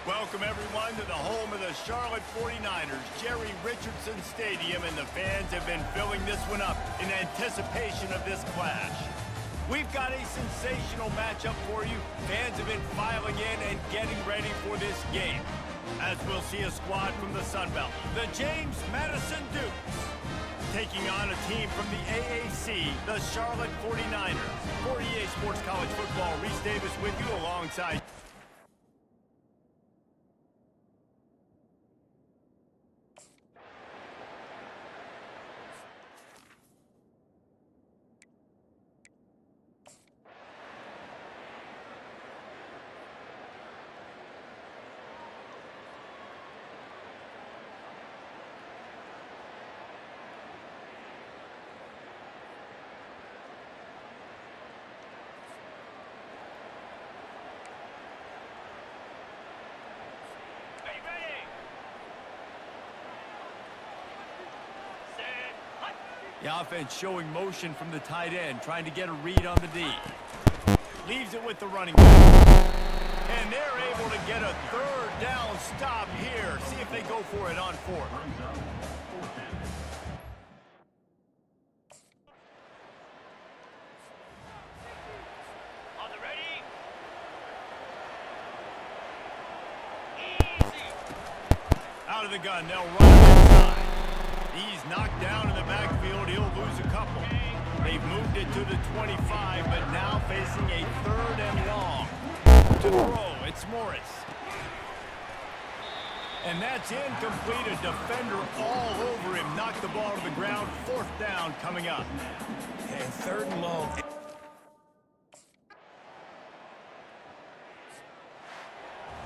Welcome everyone to the home of the Charlotte 49ers, Jerry Richardson Stadium, and the fans have been filling this one up in anticipation of this clash. We've got a sensational matchup for you. Fans have been filing in and getting ready for this game, as we'll see a squad from the Sun Belt, the James Madison Dukes, taking on a team from the AAC, the Charlotte 49ers. For EA Sports College Football, Reese Davis with you alongside the offense showing motion from the tight end, trying to get a read on the D. Leaves it with the running back. And they're able to get a third down stop here. See if they go for it on fourth. On the ready. Easy. Out of the gun, they'll run inside. He's knocked down in the backfield. He'll lose a couple. They've moved it to the 25, but now facing a third and long. To throw, it's Morris. And that's incomplete. A defender all over him. Knocked the ball to the ground. Fourth down coming up. And third and long.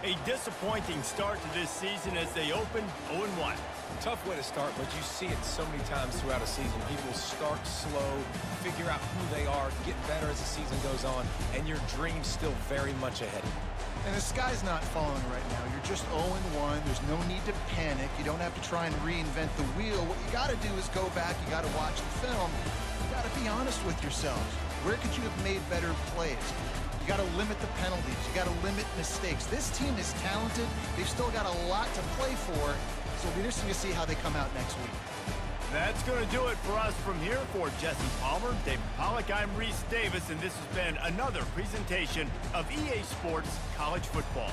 A disappointing start to this season as they open 0-1. Tough way to start, but you see it so many times throughout a season. People start slow, figure out who they are, get better as the season goes on, and your dream's still very much ahead of you. And the sky's not falling right now. You're just 0-1. There's no need to panic. You don't have to try and reinvent the wheel. What you got to do is go back. You got to watch the film. You got to be honest with yourselves. Where could you have made better plays? You got to limit the penalties. You got to limit mistakes. This team is talented. They've still got a lot to play for. So it'll be interesting to see how they come out next week. That's going to do it for us from here. For Jesse Palmer, David Pollack, I'm Reese Davis, and this has been another presentation of EA Sports College Football.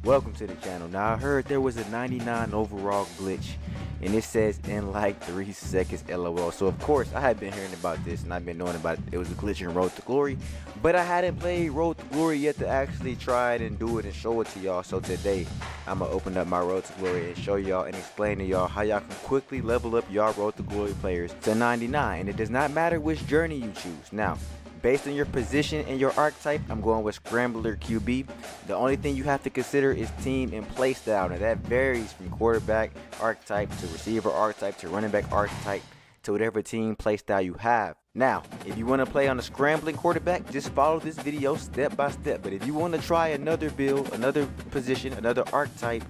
Welcome to the channel. Now I heard there was a 99 overall glitch and it says in like 3 seconds LOL. So of course I had been hearing about this and I've been knowing about it. It was a glitch in Road to Glory, but I hadn't played Road to Glory yet to actually try it and do it and show it to y'all. So today I'm gonna open up my Road to Glory and show y'all and explain to y'all how y'all can quickly level up y'all Road to Glory players to 99, and it does not matter which journey you choose. Now, based on your position and your archetype, I'm going with Scrambler QB. The only thing you have to consider is team and play style. Now that varies from quarterback archetype to receiver archetype to running back archetype to whatever team play style you have. Now, if you want to play on a scrambling quarterback, just follow this video step by step. But if you want to try another build, another position, another archetype,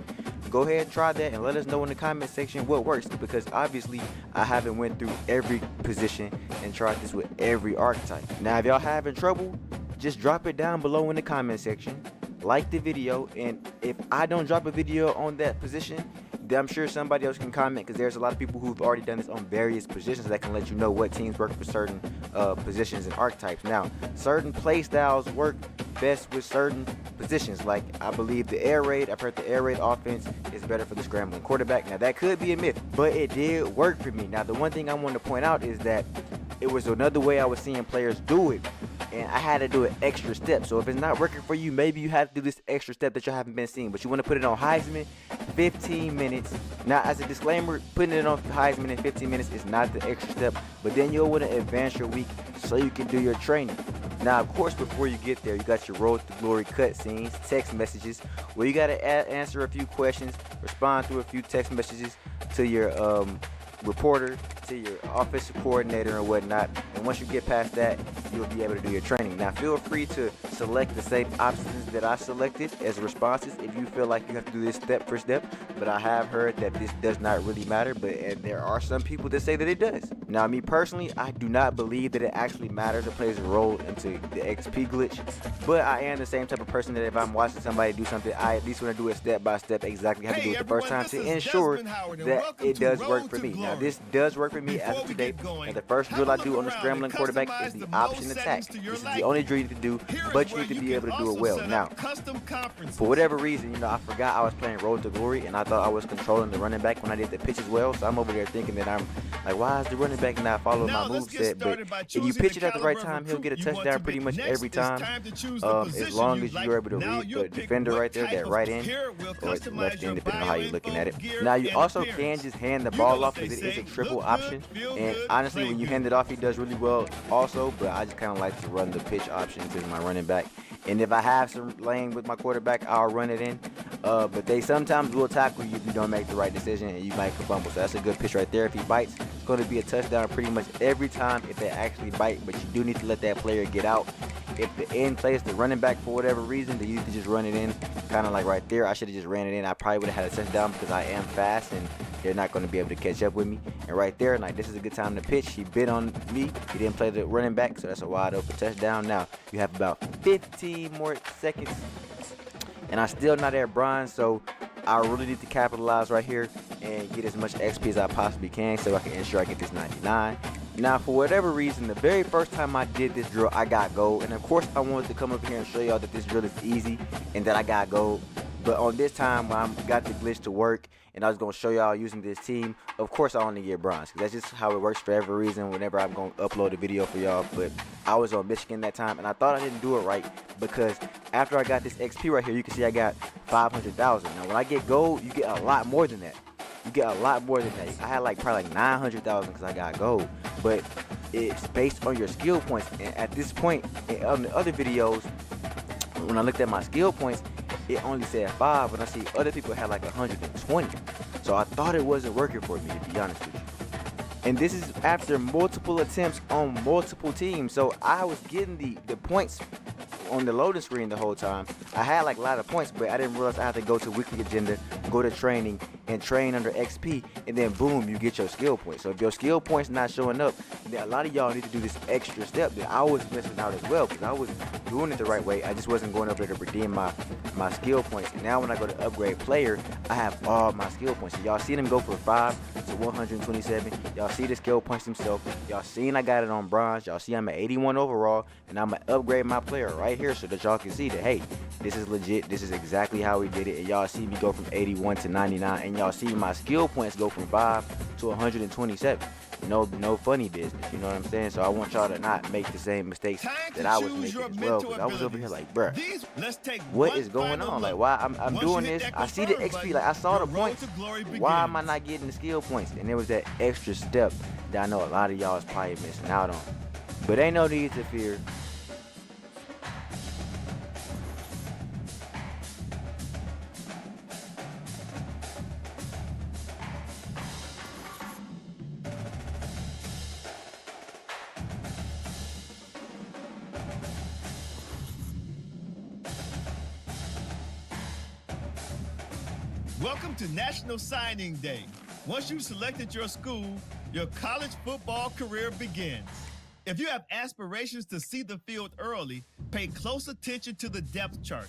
go ahead and try that and let us know in the comment section what works, because obviously I haven't went through every position and tried this with every archetype. Now if y'all having trouble, just drop it down below in the comment section, like the video, and if I don't drop a video on that position, then I'm sure somebody else can comment, because there's a lot of people who've already done this on various positions that can let you know what teams work for certain positions and archetypes. Now certain play styles work best with certain positions, like I believe the air raid. I've heard the air raid offense is better for the scrambling quarterback. Now that could be a myth, but it did work for me. Now the one thing I want to point out is that it was another way I was seeing players do it, and I had to do an extra step. So if it's not working for you, maybe you have to do this extra step that you haven't been seeing, but you want to put it on Heisman, 15 minutes. Now, as a disclaimer, putting it on Heisman in 15 minutes is not the extra step, but then you'll want to advance your week so you can do your training. Now, of course, before you get there, you got your Road to Glory cutscenes, text messages, where you got to answer a few questions, respond to a few text messages to your reporter, to your offensive coordinator and whatnot. And once you get past that, you'll be able to do your training. Now, feel free to select the same options that I selected as responses if you feel like you have to do this step for step. But I have heard that this does not really matter, and there are some people that say that it does. Now, me personally, I do not believe that it actually matters or plays a role into the XP glitch. But I am the same type of person that if I'm watching somebody do something, I at least want to do it step by step exactly how to do it the first time to ensure that it does work for me. Now, this does work for me as of today. And the first drill I do on the scrambling quarterback is the option attack. This is the only drill you need to do, but you need to be able to do it well. Now, for whatever reason, I forgot I was playing Road to Glory, and I thought I was controlling the running back when I did the pitch as well. So I'm over there thinking that I'm like, why is the running back not following my moveset? But if you pitch it at the right time, he'll get a touchdown pretty much every time. As long as you're able to read the defender right there, that right end or left end, depending on how you're looking at it. Now, you also can just hand the ball off because it is a triple option. And honestly, when you hand it off, he does really well also. But I just kind of like to run the pitch option to my running back. And if I have some lane with my quarterback, I'll run it in. But they sometimes will tackle you if you don't make the right decision and you might fumble. So that's a good pitch right there. If he bites, it's going to be a touchdown pretty much every time if they actually bite. But you do need to let that player get out. If the end plays the running back for whatever reason, they need to just run it in. Kind of like right there. I should have just ran it in. I probably would have had a touchdown because I am fast and they're not going to be able to catch up with me. And right there, like, this is a good time to pitch. He bit on me. He didn't play the running back, so that's a wide open touchdown. Now, you have about 15 more seconds. And I'm still not at bronze, so I really need to capitalize right here and get as much XP as I possibly can so I can ensure I get this 99. Now, for whatever reason, the very first time I did this drill, I got gold. And of course, I wanted to come up here and show y'all that this drill is easy and that I got gold. But on this time, when I got the glitch to work and I was going to show y'all using this team, of course I only get bronze. That's just how it works for every reason whenever I'm going to upload a video for y'all. But I was on Michigan that time and I thought I didn't do it right because after I got this XP right here, you can see I got 500,000. Now, when I get gold, you get a lot more than that. You get a lot more than that. I had probably 900,000 because I got gold. But it's based on your skill points. And at this point, on the other videos, when I looked at my skill points, it only said 5, but I see other people had 120. So I thought it wasn't working for me, to be honest with you. And this is after multiple attempts on multiple teams. So I was getting the points on the loading screen the whole time. I had a lot of points, but I didn't realize I had to go to weekly agenda, go to training, and train under XP, and then boom, you get your skill points. So if your skill points not showing up, then a lot of y'all need to do this extra step that I was missing out as well because I was doing it the right way. I just wasn't going up there to redeem my skill points. And now when I go to upgrade player, I have all my skill points. So y'all see them go from 5 to 127. Y'all see the skill points themselves. Y'all seen I got it on bronze. Y'all see I'm at 81 overall, and I'm gonna upgrade my player right here so that y'all can see that, hey, this is legit. This is exactly how we did it. And y'all see me go from 81 to 99, and y'all see my skill points go from 5 to 127. No funny business, you know what I'm saying? So I want y'all to not make the same mistakes that I was making as well. Because I was over here bruh, what is going on? Why I'm doing this? I see the XP, I saw the points. Why am I not getting the skill points? And there was that extra step that I know a lot of y'all is probably missing out on. But ain't no need to fear. Welcome to National Signing Day. Once you've selected your school, your college football career begins. If you have aspirations to see the field early, pay close attention to the depth chart.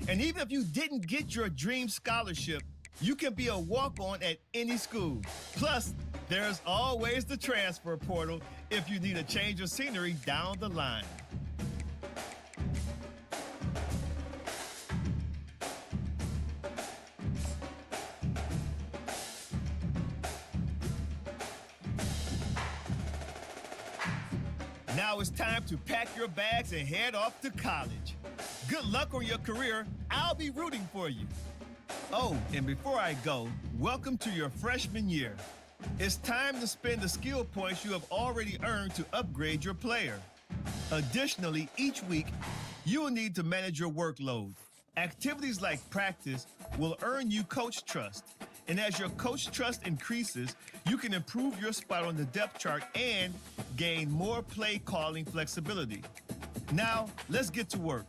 And even if you didn't get your dream scholarship, you can be a walk-on at any school. Plus, there's always the transfer portal if you need a change of scenery down the line. Now it's time to pack your bags and head off to college. Good luck on your career. I'll be rooting for you. Oh, and before I go, welcome to your freshman year. It's time to spend the skill points you have already earned to upgrade your player. Additionally, each week, you will need to manage your workload. Activities like practice will earn you coach trust. And as your coach trust increases, you can improve your spot on the depth chart and gain more play calling flexibility. Now, let's get to work.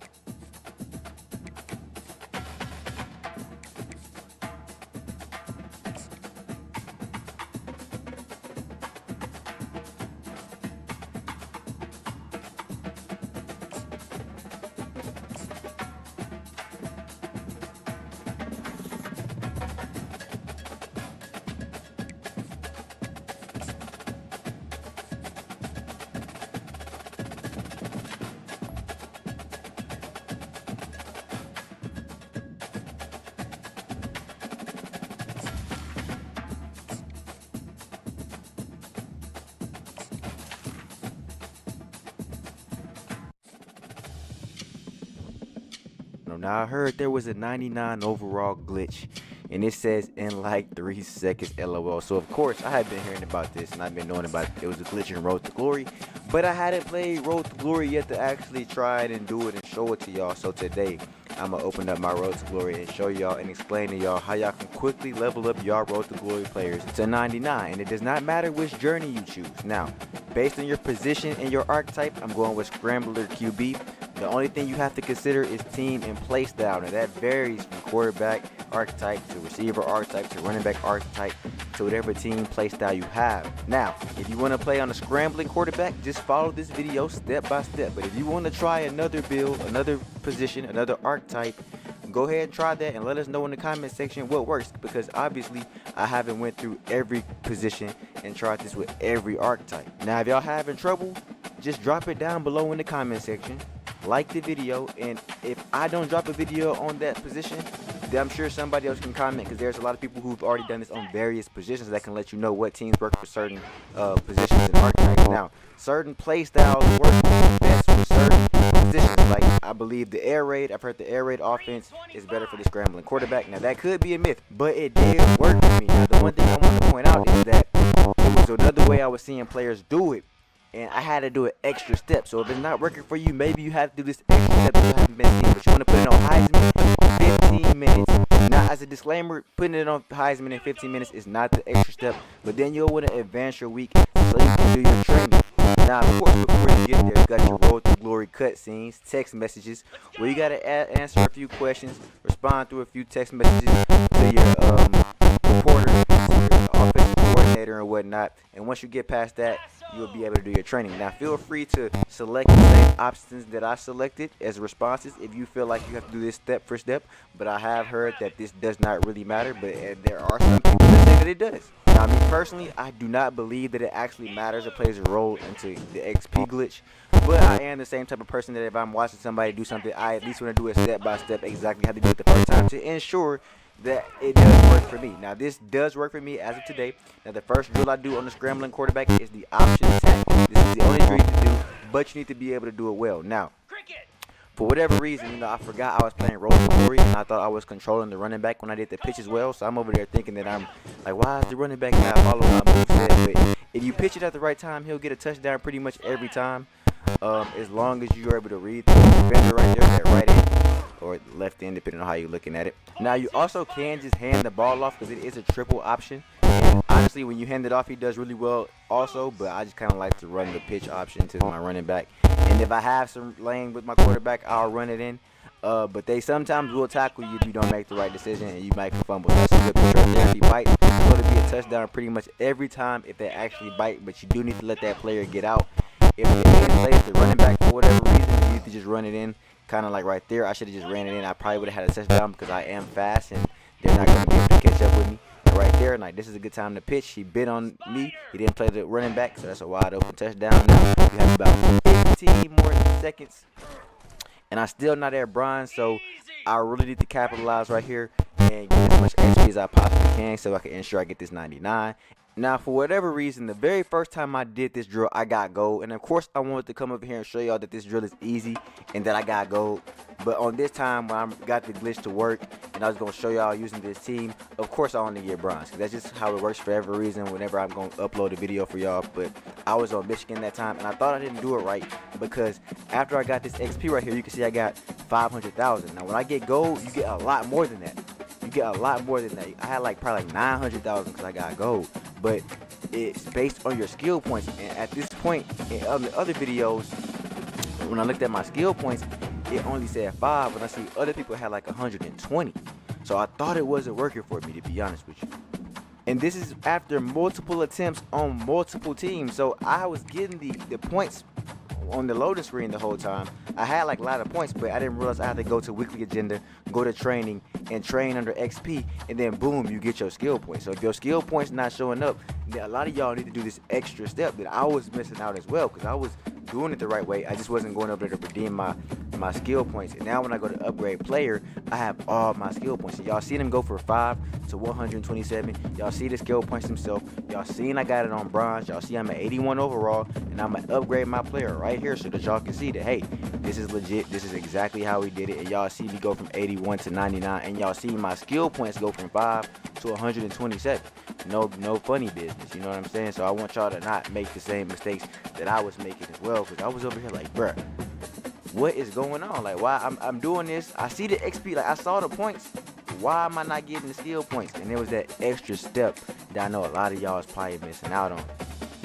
Now I heard there was a 99 overall glitch, and it says in like 3 seconds LOL. So of course I had been hearing about this and I've been knowing about it. It was a glitch in Road to Glory, but I hadn't played Road to Glory yet to actually try it and do it and show it to y'all. So today I'm gonna open up my Road to Glory and show y'all and explain to y'all how y'all can quickly level up y'all Road to Glory players to 99, and it does not matter which journey you choose. Now, based on your position and your archetype, I'm going with Scrambler QB. The only thing you have to consider is team and play style, and that varies from quarterback archetype to receiver archetype to running back archetype to whatever team play style you have. Now, if you want to play on a scrambling quarterback, just follow this video step by step. But if you want to try another build, another position, another archetype, go ahead and try that and let us know in the comment section what works, because obviously I haven't went through every position and tried this with every archetype. Now, if y'all having trouble, just drop it down below in the comment section. Like the video, and if I don't drop a video on that position, then I'm sure somebody else can comment, because there's a lot of people who've already done this on various positions that can let you know what teams work for certain positions and archetypes. Now, certain play styles work best for certain positions. Like, I believe the air raid, I've heard the air raid offense is better for the scrambling quarterback. Now, that could be a myth, but it did work for me. Now, the one thing I want to point out is that it was another way I was seeing players do it, and I had to do an extra step. So if it's not working for you, maybe you have to do this extra step that you haven't been seeing. But you want to put it on Heisman 15 minutes. Now, as a disclaimer, putting it on Heisman in 15 minutes is not the extra step. But then you'll want to advance your week so you can do your training. Now, of course, before you get there, you got your Road to Glory cutscenes, text messages, where you got to answer a few questions, respond through a few text messages to your reporter, to your offensive coordinator and whatnot. And once you get past that, you'll be able to do your training. Now, feel free to select the same options that I selected as responses if you feel like you have to do this step for step. But I have heard that this does not really matter, but there are some people that say that it does. Now, me personally, I do not believe that it actually matters or plays a role into the XP glitch. But I am the same type of person that if I'm watching somebody do something, I at least want to do it step by step exactly how to do it the first time to ensure that it does work for me. Now, this does work for me as of today. Now, the first drill I do on the scrambling quarterback is the option attack. This is the only drill you can do, but you need to be able to do it well. Now, for whatever reason, I forgot I was playing Road to Glory, and I thought I was controlling the running back when I did the pitch as well. So I'm over there thinking that I'm like, why is the running back not following my moveset? But if you pitch it at the right time, he'll get a touchdown pretty much every time, as long as you're able to read the defender right there, that right end or left end, depending on how you're looking at it. Now, you also can just hand the ball off, because it is a triple option. And honestly, when you hand it off, he does really well also, but I just kind of like to run the pitch option to my running back. And if I have some lane with my quarterback, I'll run it in. But they sometimes will tackle you if you don't make the right decision, and you might fumble. That's a good pitch right there. If he bites, it's going to be a touchdown pretty much every time if they actually bite, but you do need to let that player get out. If the end plays the running back for whatever reason, you need to just run it in. Kind of like right there, I should have just ran it in. I probably would have had a touchdown because I am fast and they're not going to be able to catch up with me. And right there, like, this is a good time to pitch. He bit on me. He didn't play the running back, so that's a wide open touchdown. Now we have about 15 more seconds, and I'm still not at bronze, so I really need to capitalize right here and get as much XP as I possibly can so I can ensure I get this 99. Now, for whatever reason, the very first time I did this drill, I got gold. And of course, I wanted to come over here and show y'all that this drill is easy and that I got gold. But on this time, when I got the glitch to work and I was going to show y'all using this team, of course, I only get bronze. Because that's just how it works for every reason whenever I'm going to upload a video for y'all. But I was on Michigan that time, and I thought I didn't do it right. Because after I got this XP right here, you can see I got 500,000. Now, when I get gold, you get a lot more than that. You get a lot more than that. I had like probably like 900,000 because I got gold. But it's based on your skill points. And at this point, in other videos, when I looked at my skill points, it only said 5. When I see other people had like 120. So I thought it wasn't working for me, to be honest with you. And this is after multiple attempts on multiple teams. So I was getting the points on the loading screen the whole time. I had like a lot of points, but I didn't realize I had to go to weekly agenda, go to training, and train under XP, and then boom, you get your skill points. So if your skill points not showing up, then a lot of y'all need to do this extra step that I was missing out as well, because I was doing it the right way. I just wasn't going over there to redeem my skill points. And now when I go to upgrade player, I have all my skill points. So y'all see them go for 5 to 127. Y'all see the skill points themselves. Y'all seen I got it on bronze. Y'all see I'm at 81 overall, and I'm gonna upgrade my player right here so that y'all can see that, hey, this is legit. This is exactly how we did it. And y'all see me go from 81 to 99, and y'all see my skill points go from 5 to 127. No funny business, you know what I'm saying? So I want y'all to not make the same mistakes that I was making as well, because I was over here like, bruh, what is going on? Like, why I'm doing this? I see the XP, like I saw the points. Why am I not getting the skill points? And there was that extra step that I know a lot of y'all is probably missing out on.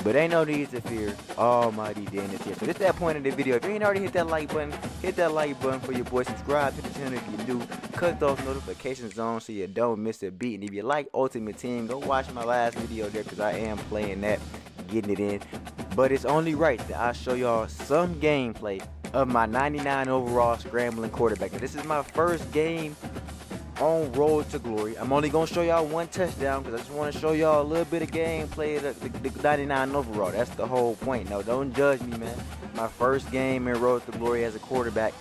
But ain't no need to fear. Almighty Dan is here. So this that point in the video. If you ain't already hit that like button for your boy. Subscribe to the channel if you new. Cut those notifications on so you don't miss a beat. And if you like Ultimate Team, go watch my last video there, because I am playing that, getting it in. But it's only right that I show y'all some gameplay of my 99 overall scrambling quarterback. Now, this is my first game on Road to Glory. I'm only going to show y'all one touchdown because I just want to show y'all a little bit of gameplay of the 99 overall. That's the whole point. No, don't judge me, man. My first game in Road to Glory as a quarterback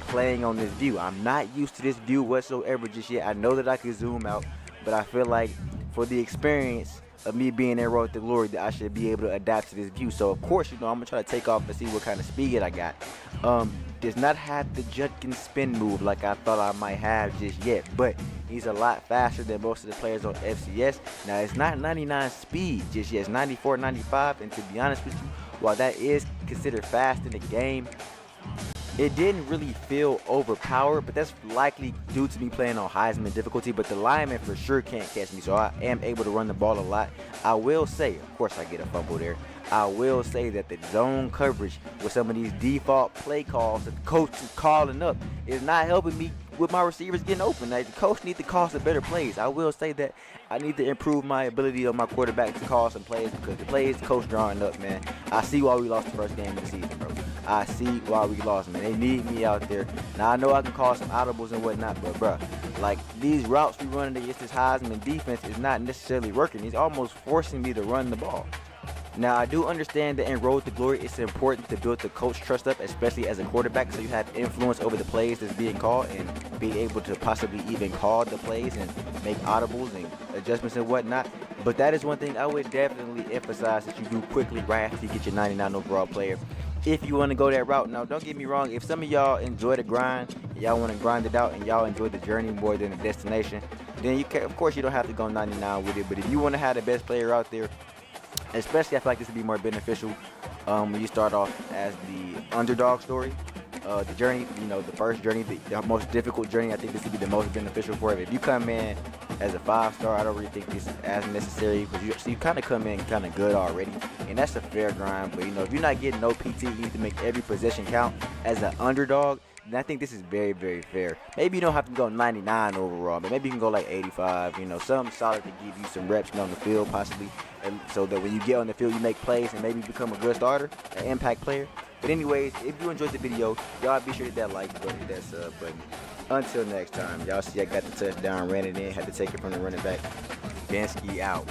playing on this view. I'm not used to this view whatsoever just yet. I know that I can zoom out, but I feel like for the experience of me being in Road to Glory, that I should be able to adapt to this view. So of course, you know, I'm gonna try to take off and see what kind of speed I got. Does not have the Judkins spin move like I thought I might have just yet, but he's a lot faster than most of the players on FCS. Now it's not 99 speed just yet, it's 94, 95, and to be honest with you, while that is considered fast in the game, it didn't really feel overpowered, but that's likely due to me playing on Heisman difficulty. But the lineman for sure can't catch me, so I am able to run the ball a lot. I will say, of course I get a fumble there, I will say that the zone coverage with some of these default play calls that the coach is calling up is not helping me with my receivers getting open. Like, the coach needs to call some better plays. I will say that I need to improve my ability on my quarterback to call some plays, because the plays the coach drawing up, man. I see why we lost the first game of the season, bro. I see why we lost, man. They need me out there. Now, I know I can call some audibles and whatnot, but, bro, like, these routes we running against this Heisman defense is not necessarily working. He's almost forcing me to run the ball. Now, I do understand that in Road to Glory, it's important to build the coach trust up, especially as a quarterback, so you have influence over the plays that's being called and be able to possibly even call the plays and make audibles and adjustments and whatnot. But that is one thing I would definitely emphasize that you do quickly right after you get your 99 overall player, if you want to go that route. Now, don't get me wrong, if some of y'all enjoy the grind, y'all want to grind it out, and y'all enjoy the journey more than the destination, then you can, of course, you don't have to go 99 with it. But if you want to have the best player out there, especially I feel like this would be more beneficial when you start off as the underdog story. The journey, you know, the first journey, the most difficult journey, I think this would be the most beneficial for it. If you come in as a 5-star, I don't really think this is as necessary, because you kind of come in kind of good already, and that's a fair grind. But, you know, if you're not getting no PT, you need to make every possession count as an underdog, then I think this is very, very fair. Maybe you don't have to go 99 overall, but maybe you can go like 85, you know, something solid to give you some reps on the field possibly, and so that when you get on the field, you make plays and maybe become a good starter, an impact player. But anyways, if you enjoyed the video, y'all be sure to hit that like button, hit that sub button. Until next time, y'all see I got the touchdown, ran it in, had to take it from the running back. Dansky out.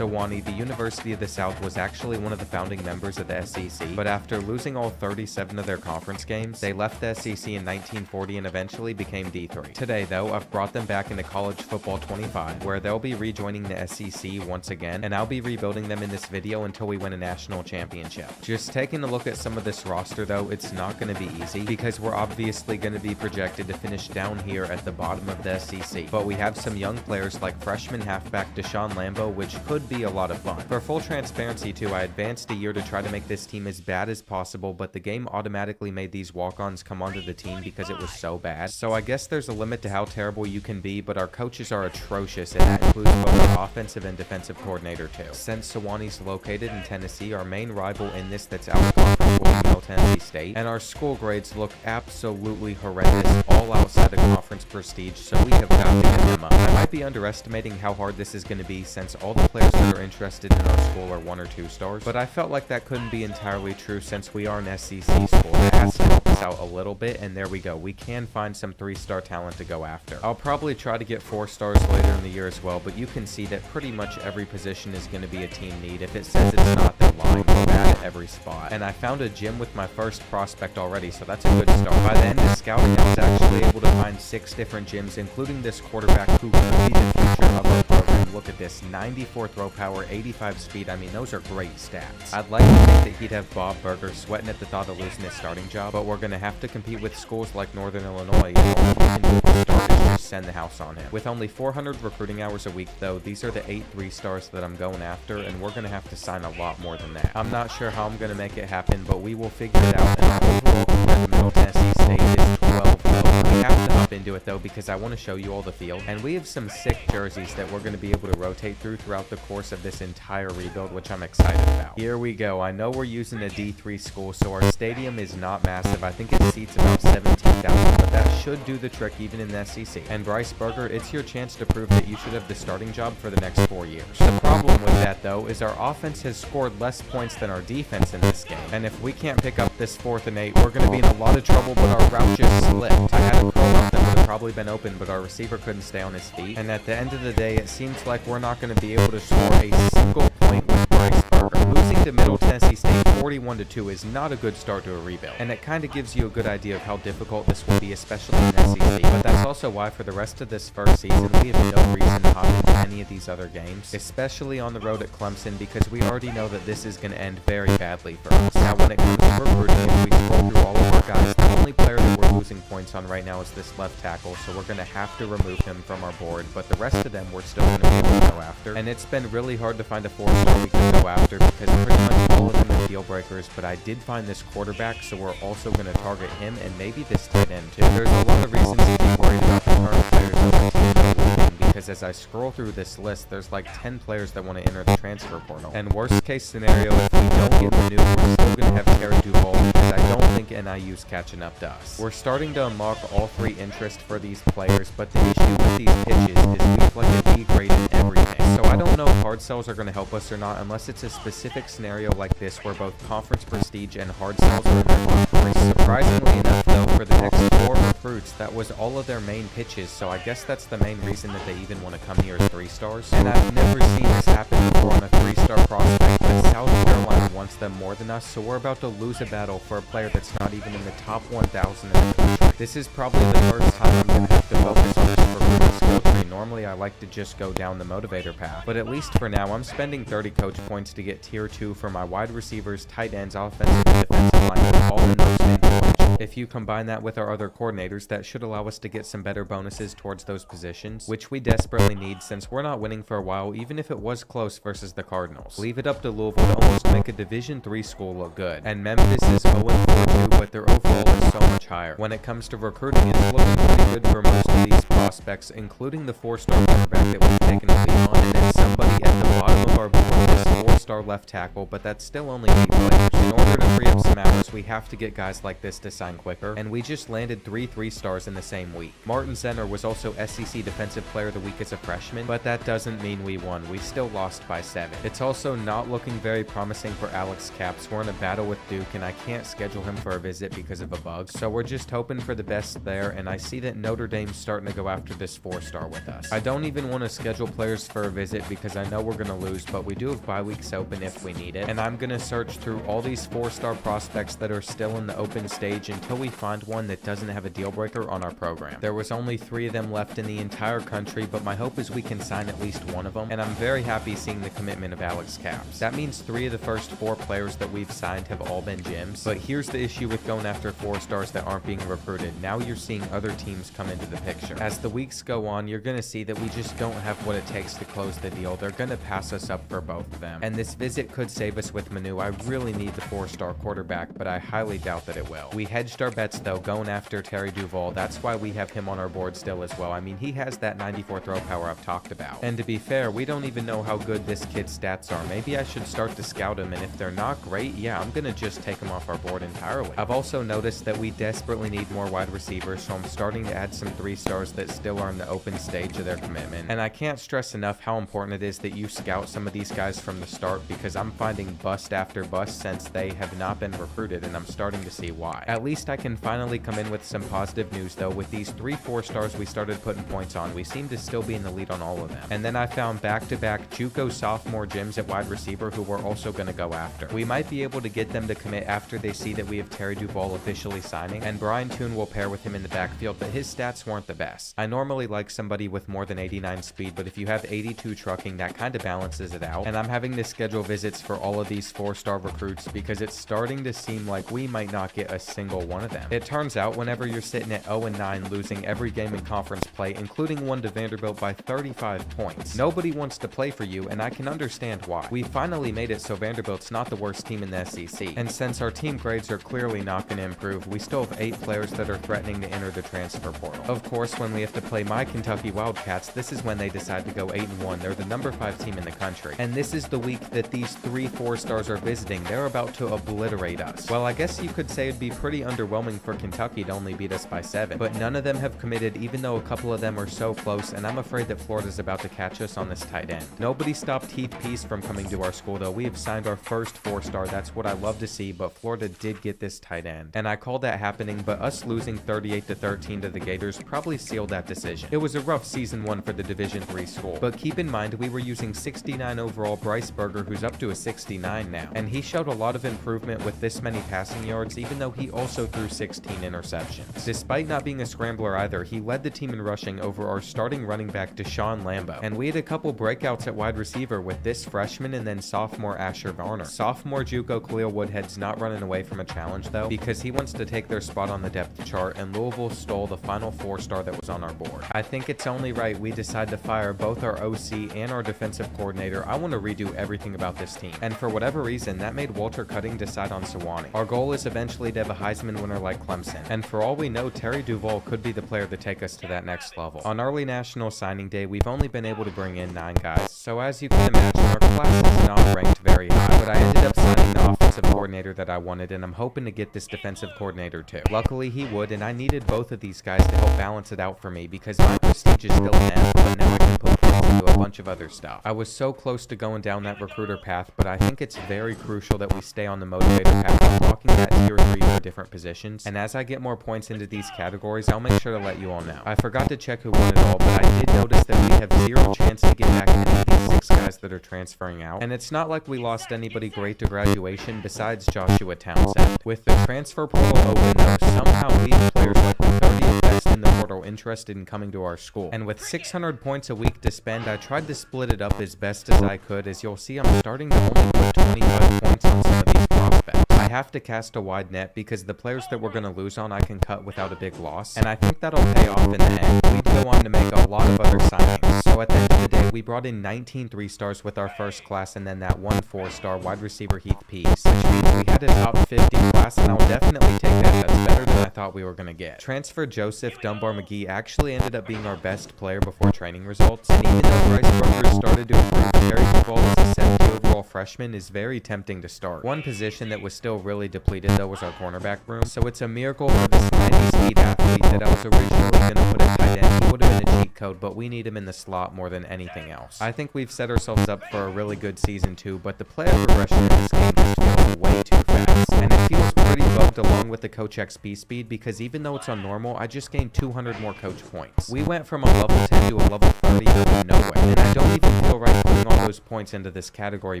Sewanee, the University of the South, was actually one of the founding members of the SEC, but after losing all 37 of their conference games, they left the SEC in 1940 and eventually became D3. Today, though, I've brought them back into College Football 25, where they'll be rejoining the SEC once again, and I'll be rebuilding them in this video until we win a national championship. Just taking a look at some of this roster, though, it's not going to be easy, because we're obviously going to be projected to finish down here at the bottom of the SEC, but we have some young players like freshman halfback Deshaun Lambo, which could be a lot of fun. For full transparency too, I advanced a year to try to make this team as bad as possible, but the game automatically made these walk-ons come onto the team because it was so bad. So I guess there's a limit to how terrible you can be, but our coaches are atrocious, and that includes both our offensive and defensive coordinator too. Since Sewanee's located in Tennessee, our main rival in this that's out conference will be Middle Tennessee State, and our school grades look absolutely horrendous, all outside of conference prestige, so we have got to get them up. I might be underestimating how hard this is going to be since all the players that are interested in our school are 1 or 2 stars, but I felt like that couldn't be entirely true since we are an SEC school. That has to help us out a little bit, and there we go. We can find some 3-star talent to go after. I'll probably try to get 4 stars later in the year as well, but you can see that pretty much every position is going to be a team need. If it says it's not, then lying. We're bad at every spot. And I found a gym with my first prospect already, so that's a good start. By the end of scouting, I was actually able to find 6 different gyms, including this quarterback who could be the future of our program. Look at this, 94 throw power, 85 speed. I mean, those are great stats. I'd like to think that he'd have Bob Berger sweating at the thought of losing his starting job, but we're going to have to compete with schools like Northern Illinois, and all we can do to start is just send the house on him. With only 400 recruiting hours a week, though, these are the 8 3-stars that I'm going after, and we're going to have to sign a lot more than that. I'm not sure how I'm going to make it happen, but we will figure it out, and our overall spread in Middle Tennessee State is 12 low. We have to hop into it, though, because I want to show you all the field, and we have some sick jerseys that we're going to be able to rotate throughout the course of this entire rebuild, which I'm excited about. Here we go. I know we're using a D3 school, so our stadium is not massive. I think it seats about 17,000, but that should do the trick even in the SEC. And Bryce Berger, it's your chance to prove that you should have the starting job for the next 4 years. The problem with that, though, is our offense has scored less points than our defense in this game, and if we can't pick up this 4th and 8, we're going to be in a lot of trouble, but our route just slipped. I had a curl out that would have probably been open, but our receiver couldn't stay on his feet, and at the end of the day, it seems like we're not going to be able to score a single point with Bryce Berger. Losing to Middle Tennessee State 41-2 is not a good start to a rebuild, and it kind of gives you a good idea of how difficult this will be, especially in SEC, but that's also why for the rest of this first season, we have no reason to hop into any of these other games, especially on the road at Clemson, because we already know that this is going to end very badly for us. Now, when it comes to recruiting, if we scroll through all of our guys, the only player that we're losing points on right now is this left tackle, so we're going to have to remove him from our board, but the rest of them we're still going to be able to go after, and it's been really hard to find a 4-star we can go after because pretty much all of them are deal breakers, but I did find this quarterback, so we're also going to target him and maybe this tight end too. There's a lot of reasons to be worried about the current players on the team that are leaving, because as I scroll through this list, there's like 10 players that want to enter the transfer portal, and worst case scenario, if we don't get the new, we're still going to have Terry Duval because I don't think NIU's catching up to us. We're starting to unlock all 3 interest for these players, but the issue with these pitches is we have like a D grade in everything, so I don't know if hard sells are going to help us or not unless it's a specific scenario like this where both conference prestige and hard sells are in their conference. Surprisingly enough, though, for the next 4 recruits, that was all of their main pitches, so I guess that's the main reason that they even want to come here as 3-stars. And I've never seen this happen before on a 3-star prospect, but South Carolina wants them more than us, so we're about to lose a battle for a player that's not even in the top 1,000 in the country. This is probably the first time I'm going to have to focus on this recruiting skill tree. Normally, I like to just go down the motivator path, but at least for now, I'm spending 30 coach points to get tier 2 for my wide receivers, tight ends, offensive and defensive line, all in most influential. If you combine that with our other coordinators, that should allow us to get some better bonuses towards those positions, which we desperately need since we're not winning for a while, even if it was close versus the Cardinals. Leave it up to Louisville to almost make a Division III school look good, and Memphis is 0-4 too, but their overall is so much higher. When it comes to recruiting, it's looking pretty good for most of these prospects, including the 4-star quarterback that we've taken a lead on, and then somebody at the bottom of our board, this 4-star left tackle, but that's still only 8 players. In order to free up some hours, we have to get guys like this to sign quicker, and we just landed 3 3-stars in the same week. Martin Zenner was also SEC Defensive Player of the Week as a freshman, but that doesn't mean we won. We still lost by 7. It's also not looking very promising for Alex Capps. We're in a battle with Duke, and I can't schedule him for a visit visit because of a bug. So we're just hoping for the best there, and I see that Notre Dame's starting to go after this 4-star with us. I don't even want to schedule players for a visit because I know we're going to lose, but we do have bye weeks open if we need it. And I'm going to search through all these 4-star prospects that are still in the open stage until we find one that doesn't have a deal breaker on our program. There was only 3 of them left in the entire country, but my hope is we can sign at least one of them, and I'm very happy seeing the commitment of Alex Capps. That means 3 of the first 4 players that we've signed have all been gyms, but here's the issue with going after 4-stars that aren't being recruited. Now you're seeing other teams come into the picture. As the weeks go on, you're going to see that we just don't have what it takes to close the deal. They're going to pass us up for both of them, and this visit could save us with Manu. I really need the 4-star quarterback, but I highly doubt that it will. We hedged our bets though, going after Terry Duval. That's why we have him on our board still as well. I mean, he has that 94 throw power I've talked about, and to be fair, we don't even know how good this kid's stats are. Maybe I should start to scout him, and if they're not great, yeah, I'm gonna just take him off our board entirely. I've also noticed that we desperately need more wide receivers, so I'm starting to add some 3-stars that still are in the open stage of their commitment. And I can't stress enough how important it is that you scout some of these guys from the start, because I'm finding bust after bust since they have not been recruited, and I'm starting to see why. At least I can finally come in with some positive news though. With these 3 4-stars we started putting points on, we seem to still be in the lead on all of them. And then I found back-to-back JUCO sophomore gyms at wide receiver who we're also going to go after. We might be able to get them to commit after they see that we have Terry Duval officially signing, and Brian Toon will pair with him in the backfield, but his stats weren't the best. I normally like somebody with more than 89 speed, but if you have 82 trucking, that kind of balances it out. And I'm having to schedule visits for all of these 4-star recruits because it's starting to seem like we might not get a single one of them. It turns out whenever you're sitting at 0-9, losing every game in conference play, including one to Vanderbilt by 35 points, nobody wants to play for you, and I can understand why. We finally made it so Vanderbilt's not the worst team in the SEC, and since our team grades are clearly not going to improve, we still have 8 players that are threatening to enter the transfer portal. Of course, when we have to play my Kentucky Wildcats, this is when they decide to go 8-1. They're the number 5 team in the country, and this is the week that these 3 4-stars are visiting. They're about to obliterate us. Well, I guess you could say it'd be pretty underwhelming for Kentucky to only beat us by 7, but none of them have committed, even though a couple of them are so close, and I'm afraid that Florida's about to catch us on this tight end. Nobody stopped Heath Peace from coming to our school though. We have signed our first 4-star. That's what I love to see, but Florida did get this tight end, and I called that happening, but us losing 38-13 to the Gators probably sealed that decision. It was a rough season 1 for the Division III school, but keep in mind we were using 69 overall Bryce Berger, who's up to a 69 now, and he showed a lot of improvement with this many passing yards, even though he also threw 16 interceptions. Despite not being a scrambler either, he led the team in rushing over our starting running back Deshaun Lambo, and we had a couple breakouts at wide receiver with this freshman and then sophomore Asher Varner. Sophomore JUCO Khalil Woodhead's not running away from a challenge though, because he wants to take their spot on the depth chart, and Louisville stole the final 4-star that was on our board. I think it's only right we decide to fire both our OC and our defensive coordinator. I want to redo everything about this team, and for whatever reason that made Walter Cutting decide on Sewanee. Our goal is eventually to have a Heisman winner like Clemson, and for all we know, Terry Duval could be the player to take us to that next level. On early national signing day, we've only been able to bring in 9 guys, so as you can imagine, our class is not ranked very high, but I ended up signing the offensive coordinator that I wanted, and I'm hoping to get this defensive coordinator too. Luckily he would, and I needed both of these guys to help balance it out for me because my prestige is still in F, but now I can put points into a bunch of other stuff. I was so close to going down that recruiter path, but I think it's very crucial that we stay on the motivator path, unlocking that tier 3 for different positions, and as I get more points into these categories, I'll make sure to let you all know. I forgot to check who won it all, but I did notice that we have 0 chance to get back any of these 6 guys that are transferring out, and it's not like we lost anybody great to graduation besides Joshua Townsend. With the transfer portal open though, somehow we have players like the 30th best in the portal interested in coming to our school, and with 600 points a week to spend, I tried to split it up as best as I could. As you'll see, I'm starting to only put 25 points on some of these prospects. I have to cast a wide net because the players that we're going to lose on I can cut without a big loss, and I think that'll pay off in the end. We'd go on to make a lot of other signings, so at the end of the day we brought in 19 3-stars with our first class, and then that 1 4-star wide receiver Heath Peace, which means we had a top 50 class, and I'll definitely take that. That's better than I thought we were going to get. Transfer Joseph Dunbar McGee actually ended up being our best player before training results, and even though Bryce Berger started to improve, Terry Duval as a 70 overall freshman is very tempting to start. One position that was still really depleted though was our cornerback room, so it's a miracle for this 90-speed athlete that I was originally going to put at tight end. He would have been a cheat code, but we need him in the slot more than anything else. I think we've set ourselves up for a really good season 2, but the player progression in this game just feels way too fast, and it feels pretty bugged along with the Coach XP speed because even though it's on normal, I just gained 200 more coach points. We went from a level 10 to a level 30 out of nowhere, and I don't even feel right putting all those points into this category